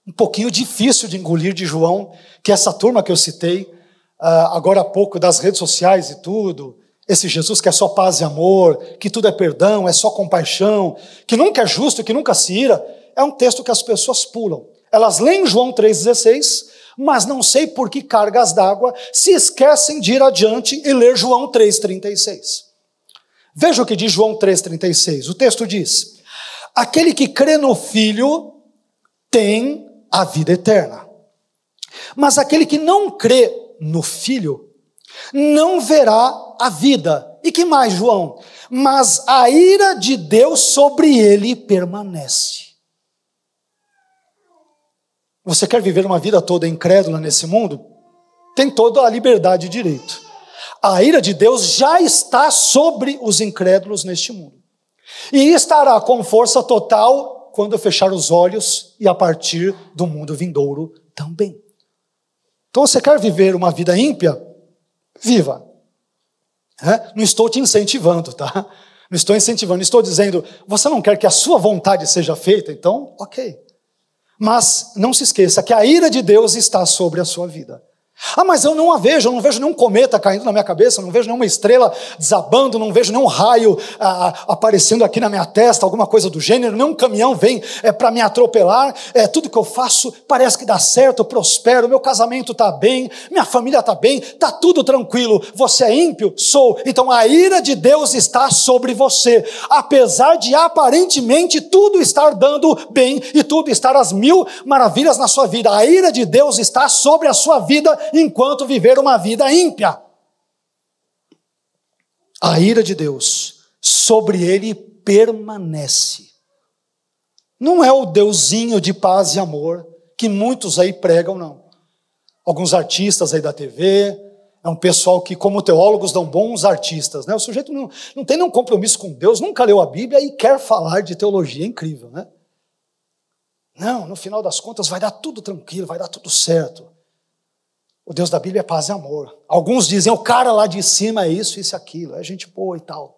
um pouquinho difícil de engolir de João, que é essa turma que eu citei, agora há pouco, das redes sociais e tudo, esse Jesus que é só paz e amor, que tudo é perdão, é só compaixão, que nunca é justo, que nunca se ira, é um texto que as pessoas pulam. Elas leem João 3,16, mas não sei por que cargas d'água se esquecem de ir adiante e ler João 3,36. Veja o que diz João 3,36, o texto diz: aquele que crê no Filho tem a vida eterna, mas aquele que não crê no Filho não verá a vida. E que mais, João? Mas a ira de Deus sobre ele permanece. Você quer viver uma vida toda incrédula nesse mundo? Tem toda a liberdade e direito. A ira de Deus já está sobre os incrédulos neste mundo. E estará com força total quando eu fechar os olhos e a partir do mundo vindouro também. Então você quer viver uma vida ímpia? Viva. Não estou te incentivando, tá? Não estou incentivando, estou dizendo, você não quer que a sua vontade seja feita? Então, ok. Mas não se esqueça que a ira de Deus está sobre a sua vida. Ah, mas eu não a vejo, eu não vejo nenhum cometa caindo na minha cabeça, eu não vejo nenhuma estrela desabando, não vejo nenhum raio aparecendo aqui na minha testa, alguma coisa do gênero, nenhum caminhão vem para me atropelar, tudo que eu faço parece que dá certo, eu prospero, meu casamento está bem, minha família está bem, está tudo tranquilo. Você é ímpio? Sou. Então a ira de Deus está sobre você, apesar de aparentemente tudo estar dando bem e tudo estar às mil maravilhas na sua vida. A ira de Deus está sobre a sua vida enquanto viver uma vida ímpia. A ira de Deus sobre ele permanece. Não é o Deusinho de paz e amor que muitos aí pregam, não. Alguns artistas aí da TV, é um pessoal que, como teólogos, dão bons artistas, né? O sujeito não tem nenhum compromisso com Deus, nunca leu a Bíblia e quer falar de teologia. É incrível, né? Não, no final das contas vai dar tudo tranquilo, vai dar tudo certo. O Deus da Bíblia é paz e amor. Alguns dizem, o cara lá de cima é isso e aquilo, é gente boa e tal.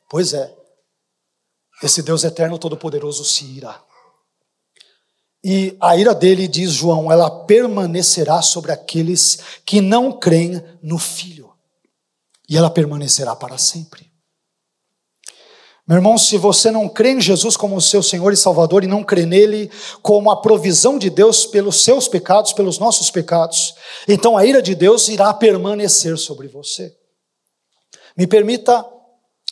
Pois é. Esse Deus eterno todo-poderoso se irá. E a ira dele, diz João, ela permanecerá sobre aqueles que não creem no Filho. E ela permanecerá para sempre. Meu irmão, se você não crê em Jesus como seu Senhor e Salvador e não crê nele como a provisão de Deus pelos seus pecados, pelos nossos pecados, então a ira de Deus irá permanecer sobre você. Me permita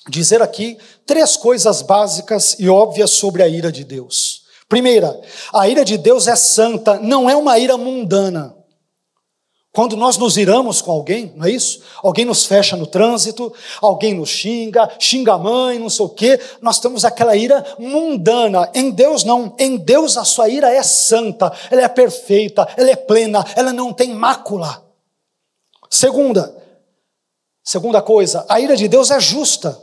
dizer aqui 3 coisas básicas e óbvias sobre a ira de Deus. Primeira, a ira de Deus é santa, não é uma ira mundana. Quando nós nos iramos com alguém, não é isso? Alguém nos fecha no trânsito, alguém nos xinga a mãe, não sei o quê, nós temos aquela ira mundana. Em Deus não, em Deus a sua ira é santa, ela é perfeita, ela é plena, ela não tem mácula. Segunda coisa, a ira de Deus é justa,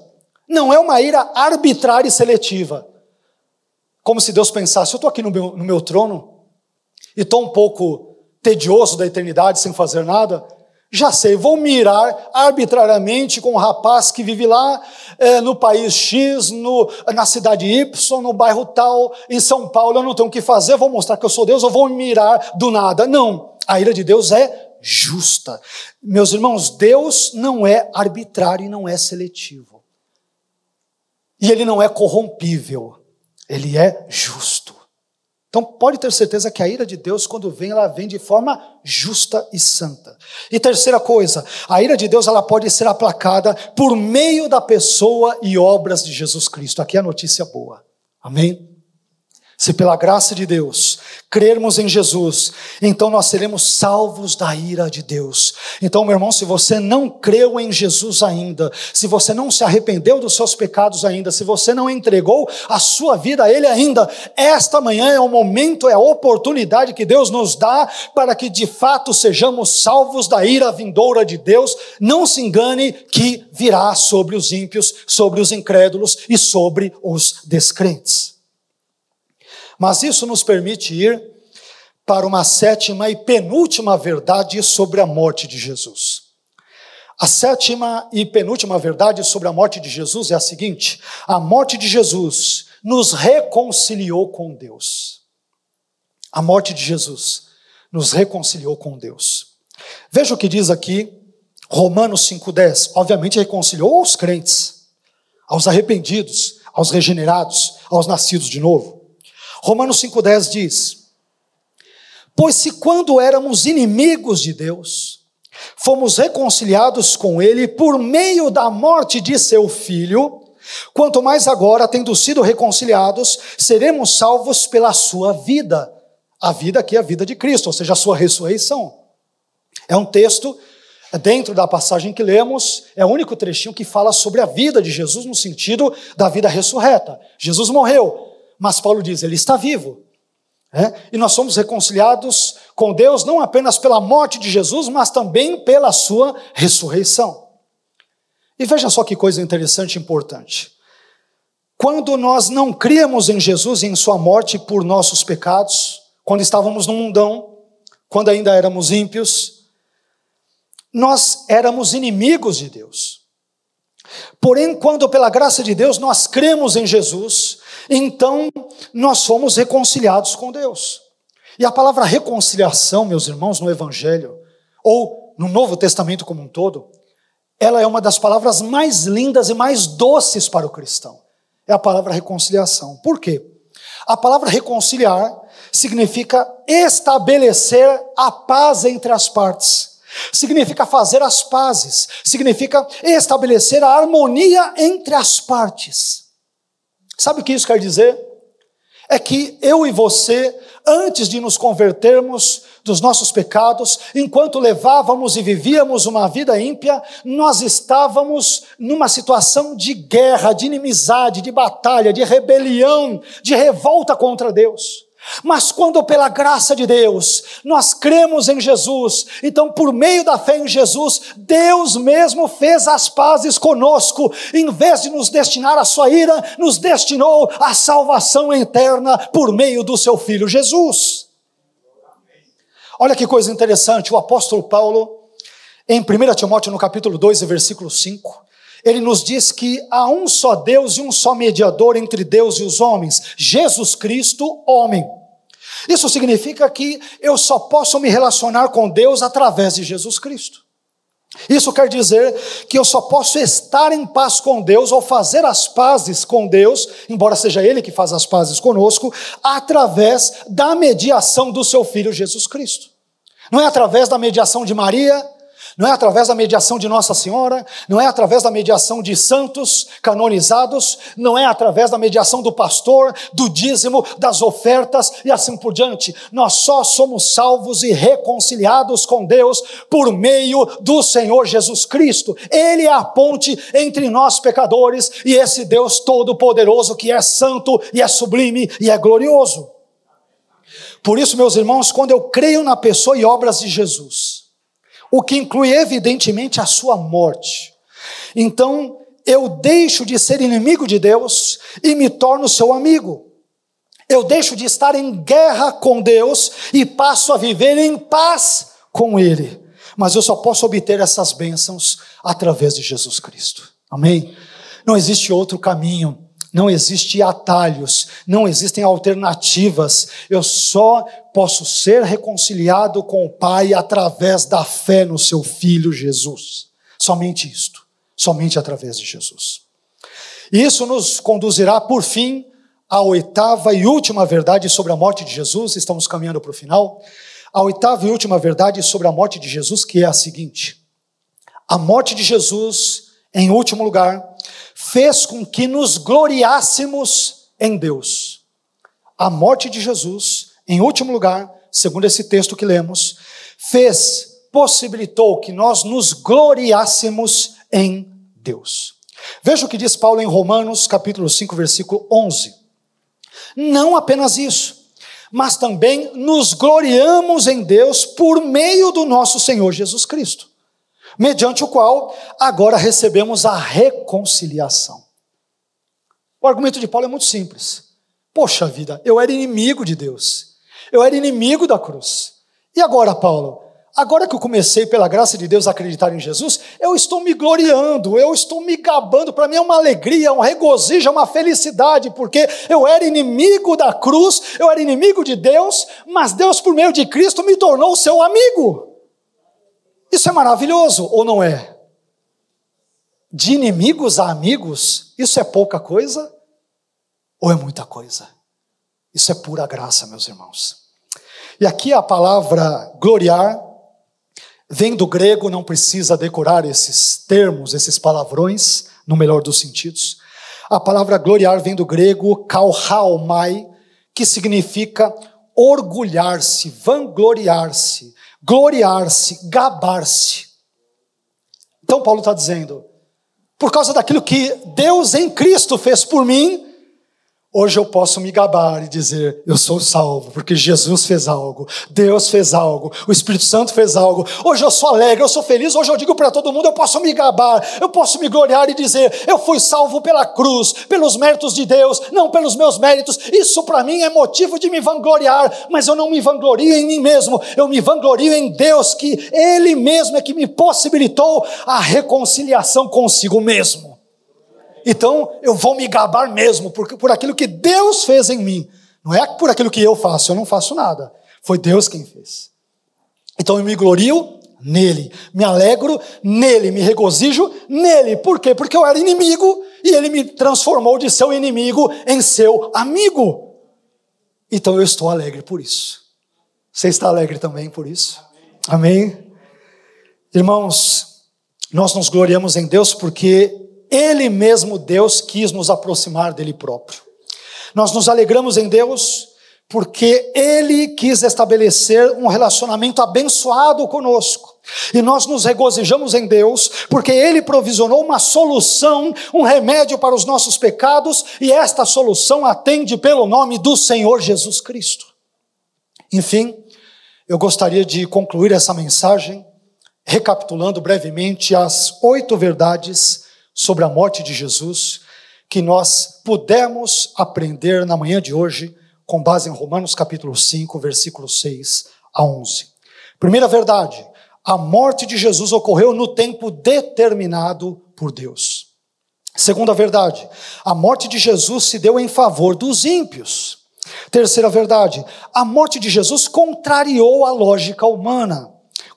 não é uma ira arbitrária e seletiva. Como se Deus pensasse, eu estou aqui no meu trono e estou um pouco tedioso da eternidade sem fazer nada, já sei, vou mirar arbitrariamente com um rapaz que vive lá no país X, na cidade Y, no bairro tal, em São Paulo, eu não tenho o que fazer, vou mostrar que eu sou Deus, eu vou mirar do nada. Não, a ira de Deus é justa. Meus irmãos, Deus não é arbitrário e não é seletivo. E ele não é corrompível, ele é justo. Então pode ter certeza que a ira de Deus, quando vem, ela vem de forma justa e santa. E terceira coisa, a ira de Deus ela pode ser aplacada por meio da pessoa e obras de Jesus Cristo. Aqui é a notícia boa. Amém? Se pela graça de Deus crermos em Jesus, então nós seremos salvos da ira de Deus. Então, meu irmão, se você não creu em Jesus ainda, se você não se arrependeu dos seus pecados ainda, se você não entregou a sua vida a Ele ainda, esta manhã é o momento, é a oportunidade que Deus nos dá para que de fato sejamos salvos da ira vindoura de Deus. Não se engane que virá sobre os ímpios, sobre os incrédulos e sobre os descrentes. Mas isso nos permite ir para uma sétima e penúltima verdade sobre a morte de Jesus. A sétima e penúltima verdade sobre a morte de Jesus é a seguinte: a morte de Jesus nos reconciliou com Deus. A morte de Jesus nos reconciliou com Deus. Veja o que diz aqui Romanos 5,10. Obviamente reconciliou aos crentes, aos arrependidos, aos regenerados, aos nascidos de novo. Romanos 5,10 diz: pois se quando éramos inimigos de Deus, fomos reconciliados com Ele por meio da morte de seu Filho, quanto mais agora, tendo sido reconciliados, seremos salvos pela sua vida. A vida aqui é a vida de Cristo, ou seja, a sua ressurreição. É um texto, dentro da passagem que lemos, é o único trechinho que fala sobre a vida de Jesus no sentido da vida ressurreta. Jesus morreu, mas Paulo diz, Ele está vivo. E nós somos reconciliados com Deus não apenas pela morte de Jesus, mas também pela sua ressurreição. E veja só que coisa interessante e importante. Quando nós não críamos em Jesus e em sua morte por nossos pecados, quando estávamos no mundão, quando ainda éramos ímpios, nós éramos inimigos de Deus. Porém, quando pela graça de Deus nós cremos em Jesus, então nós fomos reconciliados com Deus. E a palavra reconciliação, meus irmãos, no Evangelho, ou no Novo Testamento como um todo, ela é uma das palavras mais lindas e mais doces para o cristão. É a palavra reconciliação. Por quê? A palavra reconciliar significa estabelecer a paz entre as partes. Significa fazer as pazes, significa estabelecer a harmonia entre as partes. Sabe o que isso quer dizer? É que eu e você, antes de nos convertermos dos nossos pecados, enquanto levávamos e vivíamos uma vida ímpia, nós estávamos numa situação de guerra, de inimizade, de batalha, de rebelião, de revolta contra Deus. Mas quando pela graça de Deus nós cremos em Jesus, então por meio da fé em Jesus, Deus mesmo fez as pazes conosco. Em vez de nos destinar à sua ira, nos destinou à salvação eterna por meio do seu Filho Jesus. Olha que coisa interessante, o apóstolo Paulo, em 1 Timóteo no capítulo 2 e versículo 5, ele nos diz que há um só Deus e um só mediador entre Deus e os homens, Jesus Cristo, homem. Isso significa que eu só posso me relacionar com Deus através de Jesus Cristo. Isso quer dizer que eu só posso estar em paz com Deus ou fazer as pazes com Deus, embora seja Ele que faz as pazes conosco, através da mediação do seu Filho Jesus Cristo. Não é através da mediação de Maria, não é através da mediação de Nossa Senhora, não é através da mediação de santos canonizados, não é através da mediação do pastor, do dízimo, das ofertas e assim por diante. Nós só somos salvos e reconciliados com Deus por meio do Senhor Jesus Cristo. Ele é a ponte entre nós pecadores e esse Deus todo-poderoso que é santo e é sublime e é glorioso. Por isso, meus irmãos, quando eu creio na pessoa e obras de Jesus, o que inclui evidentemente a sua morte, então eu deixo de ser inimigo de Deus e me torno seu amigo. Eu deixo de estar em guerra com Deus e passo a viver em paz com Ele. Mas eu só posso obter essas bênçãos através de Jesus Cristo. Amém? Não existe outro caminho. Não existem atalhos, não existem alternativas. Eu só posso ser reconciliado com o Pai através da fé no seu Filho Jesus. Somente isto, somente através de Jesus. E isso nos conduzirá, por fim, à oitava e última verdade sobre a morte de Jesus. Estamos caminhando para o final. A oitava e última verdade sobre a morte de Jesus, que é a seguinte: a morte de Jesus, em último lugar, fez com que nos gloriássemos em Deus. a morte de Jesus, em último lugar, segundo esse texto que lemos, possibilitou que nós nos gloriássemos em Deus. Veja o que diz Paulo em Romanos, capítulo 5, versículo 11. Não apenas isso, mas também nos gloriamos em Deus por meio do nosso Senhor Jesus Cristo, mediante o qual agora recebemos a reconciliação. O argumento de Paulo é muito simples. Poxa vida, eu era inimigo de Deus, eu era inimigo da cruz. E agora, Paulo? Agora que eu comecei pela graça de Deus a acreditar em Jesus, eu estou me gloriando, eu estou me gabando. Para mim é uma alegria, um regozijo, é uma felicidade, porque eu era inimigo da cruz, eu era inimigo de Deus, mas Deus por meio de Cristo me tornou seu amigo. Isso é maravilhoso, ou não é? De inimigos a amigos, isso é pouca coisa? Ou é muita coisa? Isso é pura graça, meus irmãos. E aqui a palavra gloriar vem do grego, não precisa decorar esses termos, esses palavrões, no melhor dos sentidos. A palavra gloriar vem do grego kauhaomai, que significa orgulhar-se, vangloriar-se, gloriar-se, gabar-se. Então Paulo está dizendo, por causa daquilo que Deus em Cristo fez por mim, hoje eu posso me gabar e dizer, eu sou salvo, porque Jesus fez algo, Deus fez algo, o Espírito Santo fez algo. Hoje eu sou alegre, eu sou feliz, hoje eu digo para todo mundo, eu posso me gabar, eu posso me gloriar e dizer, eu fui salvo pela cruz, pelos méritos de Deus, não pelos meus méritos. Isso para mim é motivo de me vangloriar, mas eu não me vanglorio em mim mesmo, eu me vanglorio em Deus, que Ele mesmo é que me possibilitou a reconciliação consigo mesmo. Então eu vou me gabar mesmo por aquilo que Deus fez em mim. Não é por aquilo que eu não faço nada. Foi Deus quem fez. Então eu me glorio nele, me alegro nele, me regozijo nele. Por quê? Porque eu era inimigo e ele me transformou de seu inimigo em seu amigo. Então eu estou alegre por isso. Você está alegre também por isso? Amém? Irmãos, nós nos gloriamos em Deus porque Ele mesmo, Deus, quis nos aproximar dele próprio. Nós nos alegramos em Deus porque Ele quis estabelecer um relacionamento abençoado conosco. E nós nos regozijamos em Deus porque Ele provisionou uma solução, um remédio para os nossos pecados, e esta solução atende pelo nome do Senhor Jesus Cristo. Enfim, eu gostaria de concluir essa mensagem recapitulando brevemente as 8 verdades sobre a morte de Jesus, que nós pudemos aprender na manhã de hoje, com base em Romanos capítulo 5, versículos 6 a 11. Primeira verdade, a morte de Jesus ocorreu no tempo determinado por Deus. Segunda verdade, a morte de Jesus se deu em favor dos ímpios. Terceira verdade, a morte de Jesus contrariou a lógica humana.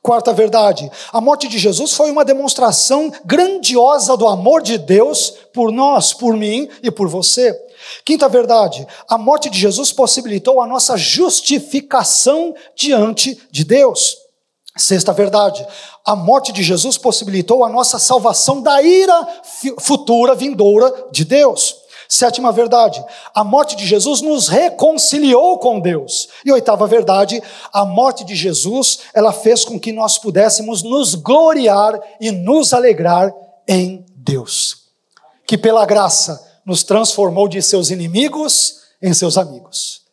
Quarta verdade, a morte de Jesus foi uma demonstração grandiosa do amor de Deus por nós, por mim e por você. Quinta verdade, a morte de Jesus possibilitou a nossa justificação diante de Deus. Sexta verdade, a morte de Jesus possibilitou a nossa salvação da ira futura, vindoura de Deus. Sétima verdade, a morte de Jesus nos reconciliou com Deus. E oitava verdade, a morte de Jesus, ela fez com que nós pudéssemos nos gloriar e nos alegrar em Deus, que pela graça nos transformou de seus inimigos em seus amigos,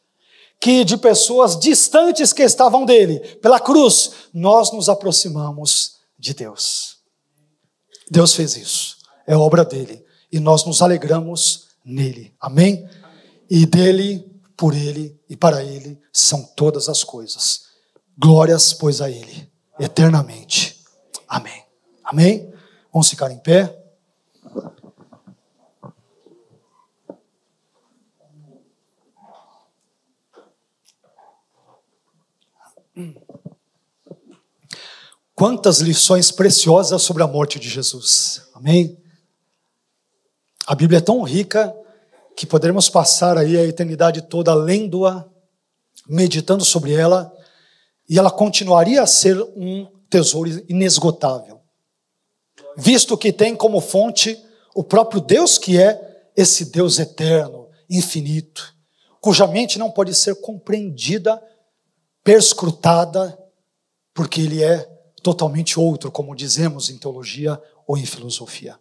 que de pessoas distantes que estavam dele, pela cruz, nós nos aproximamos de Deus. Deus fez isso, é obra dele, e nós nos alegramos nele, amém? E dele, por ele e para ele são todas as coisas. Glórias, pois, a ele, eternamente. Amém. Amém? Vamos ficar em pé. Quantas lições preciosas sobre a morte de Jesus. Amém? A Bíblia é tão rica que poderemos passar aí a eternidade toda lendo-a, meditando sobre ela, e ela continuaria a ser um tesouro inesgotável, visto que tem como fonte o próprio Deus, que é esse Deus eterno, infinito, cuja mente não pode ser compreendida, perscrutada, porque ele é totalmente outro, como dizemos em teologia ou em filosofia.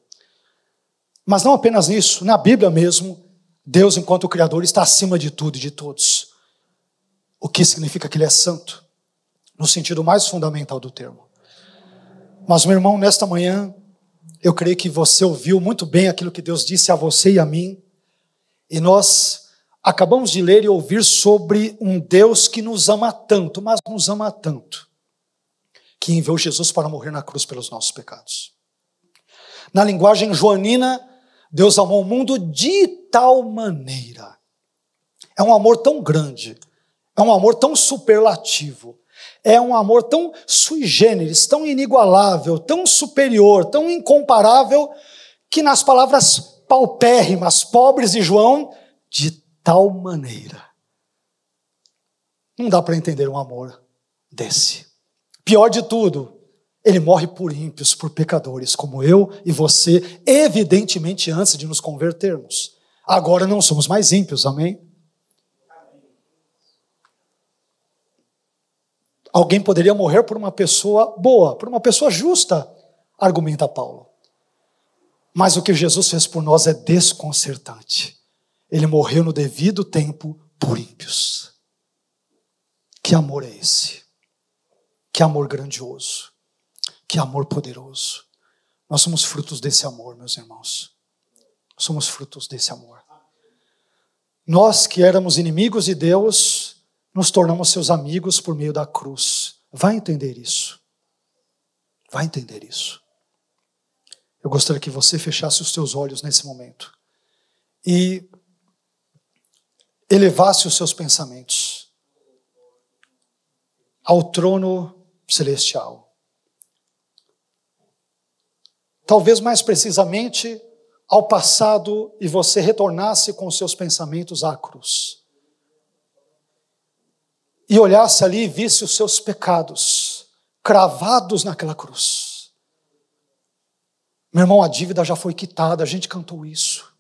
Mas não apenas isso, na Bíblia mesmo, Deus, enquanto Criador, está acima de tudo e de todos. O que significa que Ele é santo, no sentido mais fundamental do termo. Mas, meu irmão, nesta manhã, eu creio que você ouviu muito bem aquilo que Deus disse a você e a mim, e nós acabamos de ler e ouvir sobre um Deus que nos ama tanto, mas nos ama tanto, que enviou Jesus para morrer na cruz pelos nossos pecados. Na linguagem joanina, Deus amou o mundo de tal maneira. É um amor tão grande, é um amor tão superlativo, é um amor tão sui generis, tão inigualável, tão superior, tão incomparável, que nas palavras paupérrimas, pobres de João, de tal maneira. Não dá para entender um amor desse. Pior de tudo, Ele morre por ímpios, por pecadores, como eu e você, evidentemente antes de nos convertermos. Agora não somos mais ímpios, amém? Alguém poderia morrer por uma pessoa boa, por uma pessoa justa, argumenta Paulo. Mas o que Jesus fez por nós é desconcertante. Ele morreu no devido tempo por ímpios. Que amor é esse? Que amor grandioso. Que amor poderoso. Nós somos frutos desse amor, meus irmãos. Somos frutos desse amor. Nós que éramos inimigos de Deus, nos tornamos seus amigos por meio da cruz. Vai entender isso. Vai entender isso. Eu gostaria que você fechasse os seus olhos nesse momento e elevasse os seus pensamentos ao trono celestial. Talvez mais precisamente ao passado, e você retornasse com os seus pensamentos à cruz. E olhasse ali e visse os seus pecados cravados naquela cruz. Meu irmão, a dívida já foi quitada, a gente cantou isso.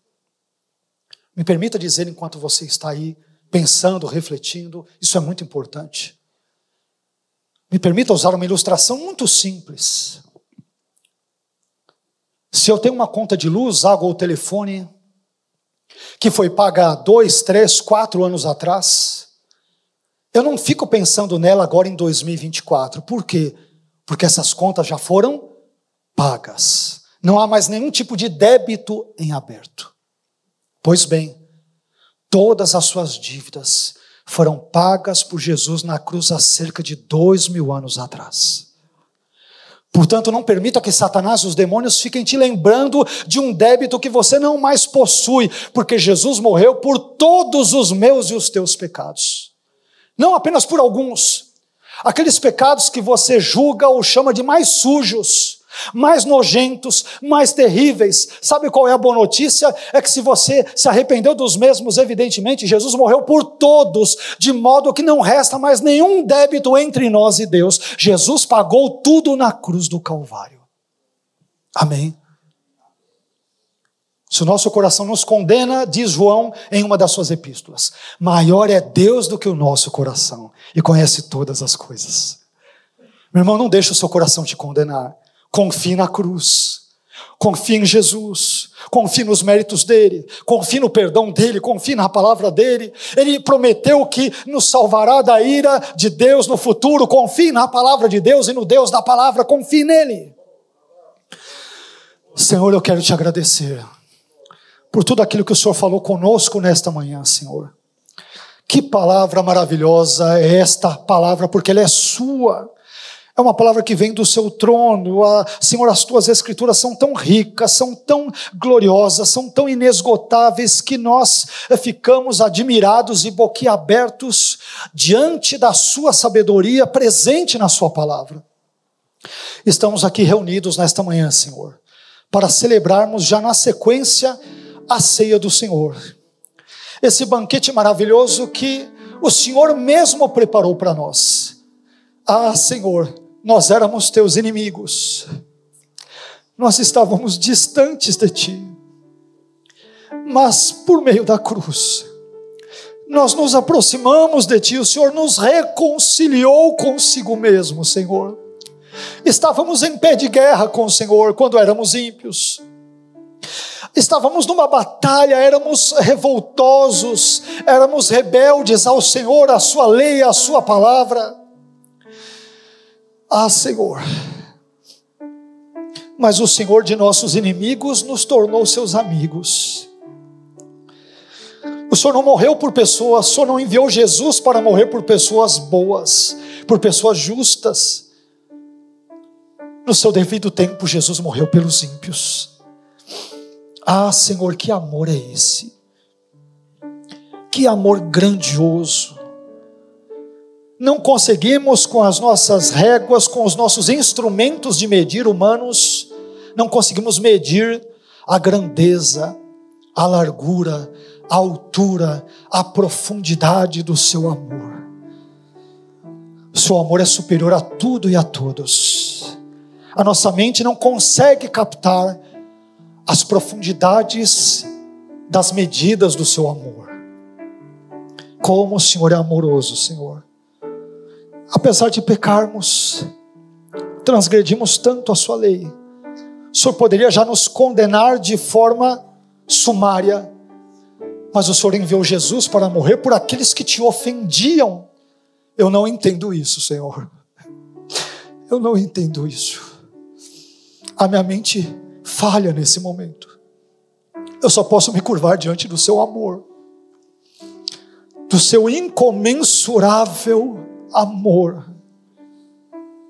Me permita dizer, enquanto você está aí pensando, refletindo, isso é muito importante. Me permita usar uma ilustração muito simples. Se eu tenho uma conta de luz, água ou telefone, que foi paga 2, 3, 4 anos atrás, eu não fico pensando nela agora em 2024. Por quê? Porque essas contas já foram pagas. Não há mais nenhum tipo de débito em aberto. Pois bem, todas as suas dívidas foram pagas por Jesus na cruz há cerca de 2000 anos atrás. Portanto, não permita que Satanás e os demônios fiquem te lembrando de um débito que você não mais possui, porque Jesus morreu por todos os meus e os teus pecados. Não apenas por alguns. Aqueles pecados que você julga ou chama de mais sujos, mais nojentos, mais terríveis. Sabe qual é a boa notícia? É que se você se arrependeu dos mesmos, evidentemente, Jesus morreu por todos, de modo que não resta mais nenhum débito entre nós e Deus. Jesus pagou tudo na cruz do Calvário. Amém? Se o nosso coração nos condena, diz João em uma das suas epístolas, maior é Deus do que o nosso coração e conhece todas as coisas. Meu irmão, não deixe o seu coração te condenar. Confie na cruz, confie em Jesus, confie nos méritos dele, confie no perdão dele, confie na palavra dele. Ele prometeu que nos salvará da ira de Deus no futuro. Confie na palavra de Deus e no Deus da palavra, confie nele. Senhor, eu quero te agradecer por tudo aquilo que o Senhor falou conosco nesta manhã, Senhor. Que palavra maravilhosa é esta palavra, porque ela é sua. É uma palavra que vem do seu trono. Senhor, as tuas escrituras são tão ricas, são tão gloriosas, são tão inesgotáveis, que nós ficamos admirados e boquiabertos diante da sua sabedoria presente na sua palavra. Estamos aqui reunidos nesta manhã, Senhor, para celebrarmos já na sequência a ceia do Senhor. Esse banquete maravilhoso que o Senhor mesmo preparou para nós. Ah, Senhor, nós éramos teus inimigos, nós estávamos distantes de ti, mas por meio da cruz, nós nos aproximamos de Ti, o Senhor nos reconciliou consigo mesmo, Senhor. Estávamos em pé de guerra com o Senhor quando éramos ímpios. Estávamos numa batalha, éramos revoltosos, éramos rebeldes ao Senhor, à Sua lei, à Sua palavra. Ah, Senhor, mas o Senhor de nossos inimigos nos tornou seus amigos. O Senhor não morreu por pessoas, o Senhor não enviou Jesus para morrer por pessoas boas, por pessoas justas. No seu devido tempo, Jesus morreu pelos ímpios. Ah, Senhor, que amor é esse? Que amor grandioso. Não conseguimos com as nossas réguas, com os nossos instrumentos de medir humanos, não conseguimos medir a grandeza, a largura, a altura, a profundidade do seu amor. O seu amor é superior a tudo e a todos. A nossa mente não consegue captar as profundidades das medidas do seu amor. Como o Senhor é amoroso, Senhor. Apesar de pecarmos, transgredimos tanto a sua lei, o Senhor poderia já nos condenar de forma sumária, mas o Senhor enviou Jesus para morrer por aqueles que te ofendiam. Eu não entendo isso, Senhor. Eu não entendo isso. A minha mente falha nesse momento. Eu só posso me curvar diante do seu amor, do seu incomensurável amor.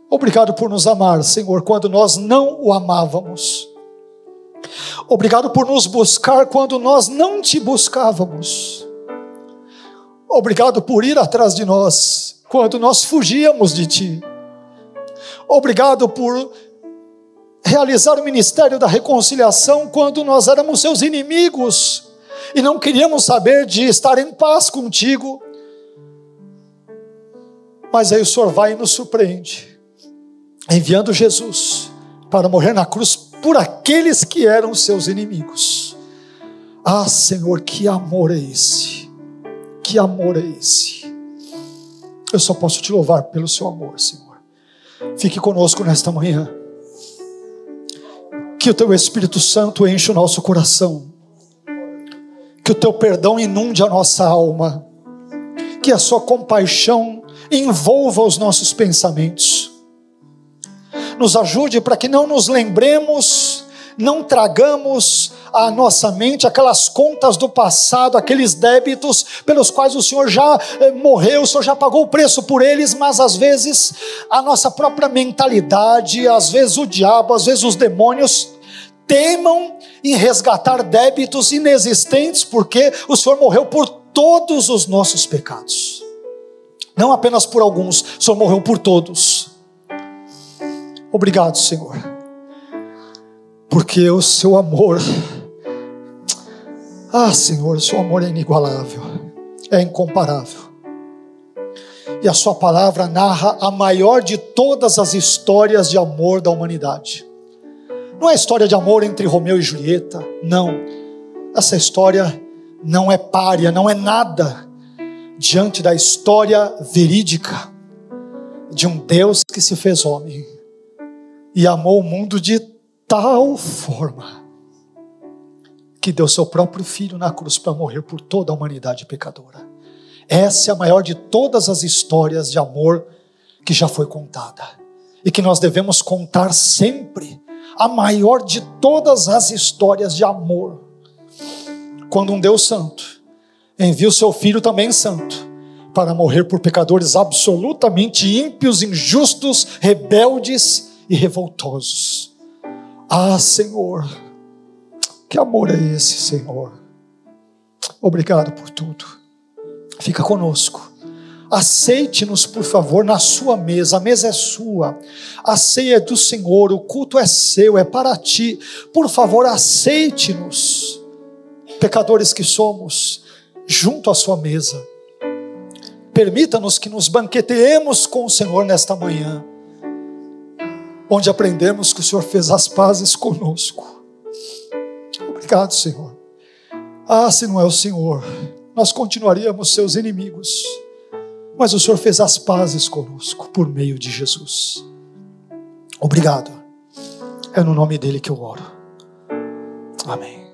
Obrigado por nos amar, Senhor, quando nós não o amávamos. Obrigado por nos buscar quando nós não te buscávamos. Obrigado por ir atrás de nós quando nós fugíamos de ti. Obrigado por realizar o ministério da reconciliação quando nós éramos seus inimigos e não queríamos saber de estar em paz contigo. Mas aí o Senhor vai e nos surpreende, enviando Jesus para morrer na cruz por aqueles que eram seus inimigos. Ah, Senhor, que amor é esse? Que amor é esse? Eu só posso te louvar pelo seu amor, Senhor. Fique conosco nesta manhã. Que o teu Espírito Santo enche o nosso coração. Que o teu perdão inunde a nossa alma. Que a sua compaixão envolva os nossos pensamentos. Nos ajude para que não nos lembremos, não tragamos à nossa mente aquelas contas do passado, aqueles débitos pelos quais o Senhor já morreu, o Senhor já pagou o preço por eles, mas às vezes a nossa própria mentalidade, às vezes o diabo, às vezes os demônios teimam em resgatar débitos inexistentes, porque o Senhor morreu por todos os nossos pecados. Não apenas por alguns, o Senhor morreu por todos. Obrigado, Senhor, porque o seu amor, Senhor, o seu amor é inigualável, é incomparável. E a sua palavra narra a maior de todas as histórias de amor da humanidade. Não é história de amor entre Romeu e Julieta, não. Essa história não é pária, não é nada diante da história verídica de um Deus que se fez homem e amou o mundo de tal forma que deu seu próprio filho na cruz para morrer por toda a humanidade pecadora. Essa é a maior de todas as histórias de amor que já foi contada e que nós devemos contar sempre. A maior de todas as histórias de amor, quando um Deus santo envia o seu Filho também santo para morrer por pecadores absolutamente ímpios, injustos, rebeldes e revoltosos. Ah, Senhor, que amor é esse, Senhor? Obrigado por tudo. Fica conosco. Aceite-nos, por favor, na sua mesa. A mesa é sua, a ceia é do Senhor, o culto é seu, é para ti. Por favor, aceite-nos, pecadores que somos, junto à sua mesa. Permita-nos que nos banqueteemos com o Senhor nesta manhã, onde aprendemos que o Senhor fez as pazes conosco. Obrigado, Senhor. Se não é o Senhor, nós continuaríamos seus inimigos. Mas o Senhor fez as pazes conosco por meio de Jesus. Obrigado. É no nome dele que eu oro. Amém.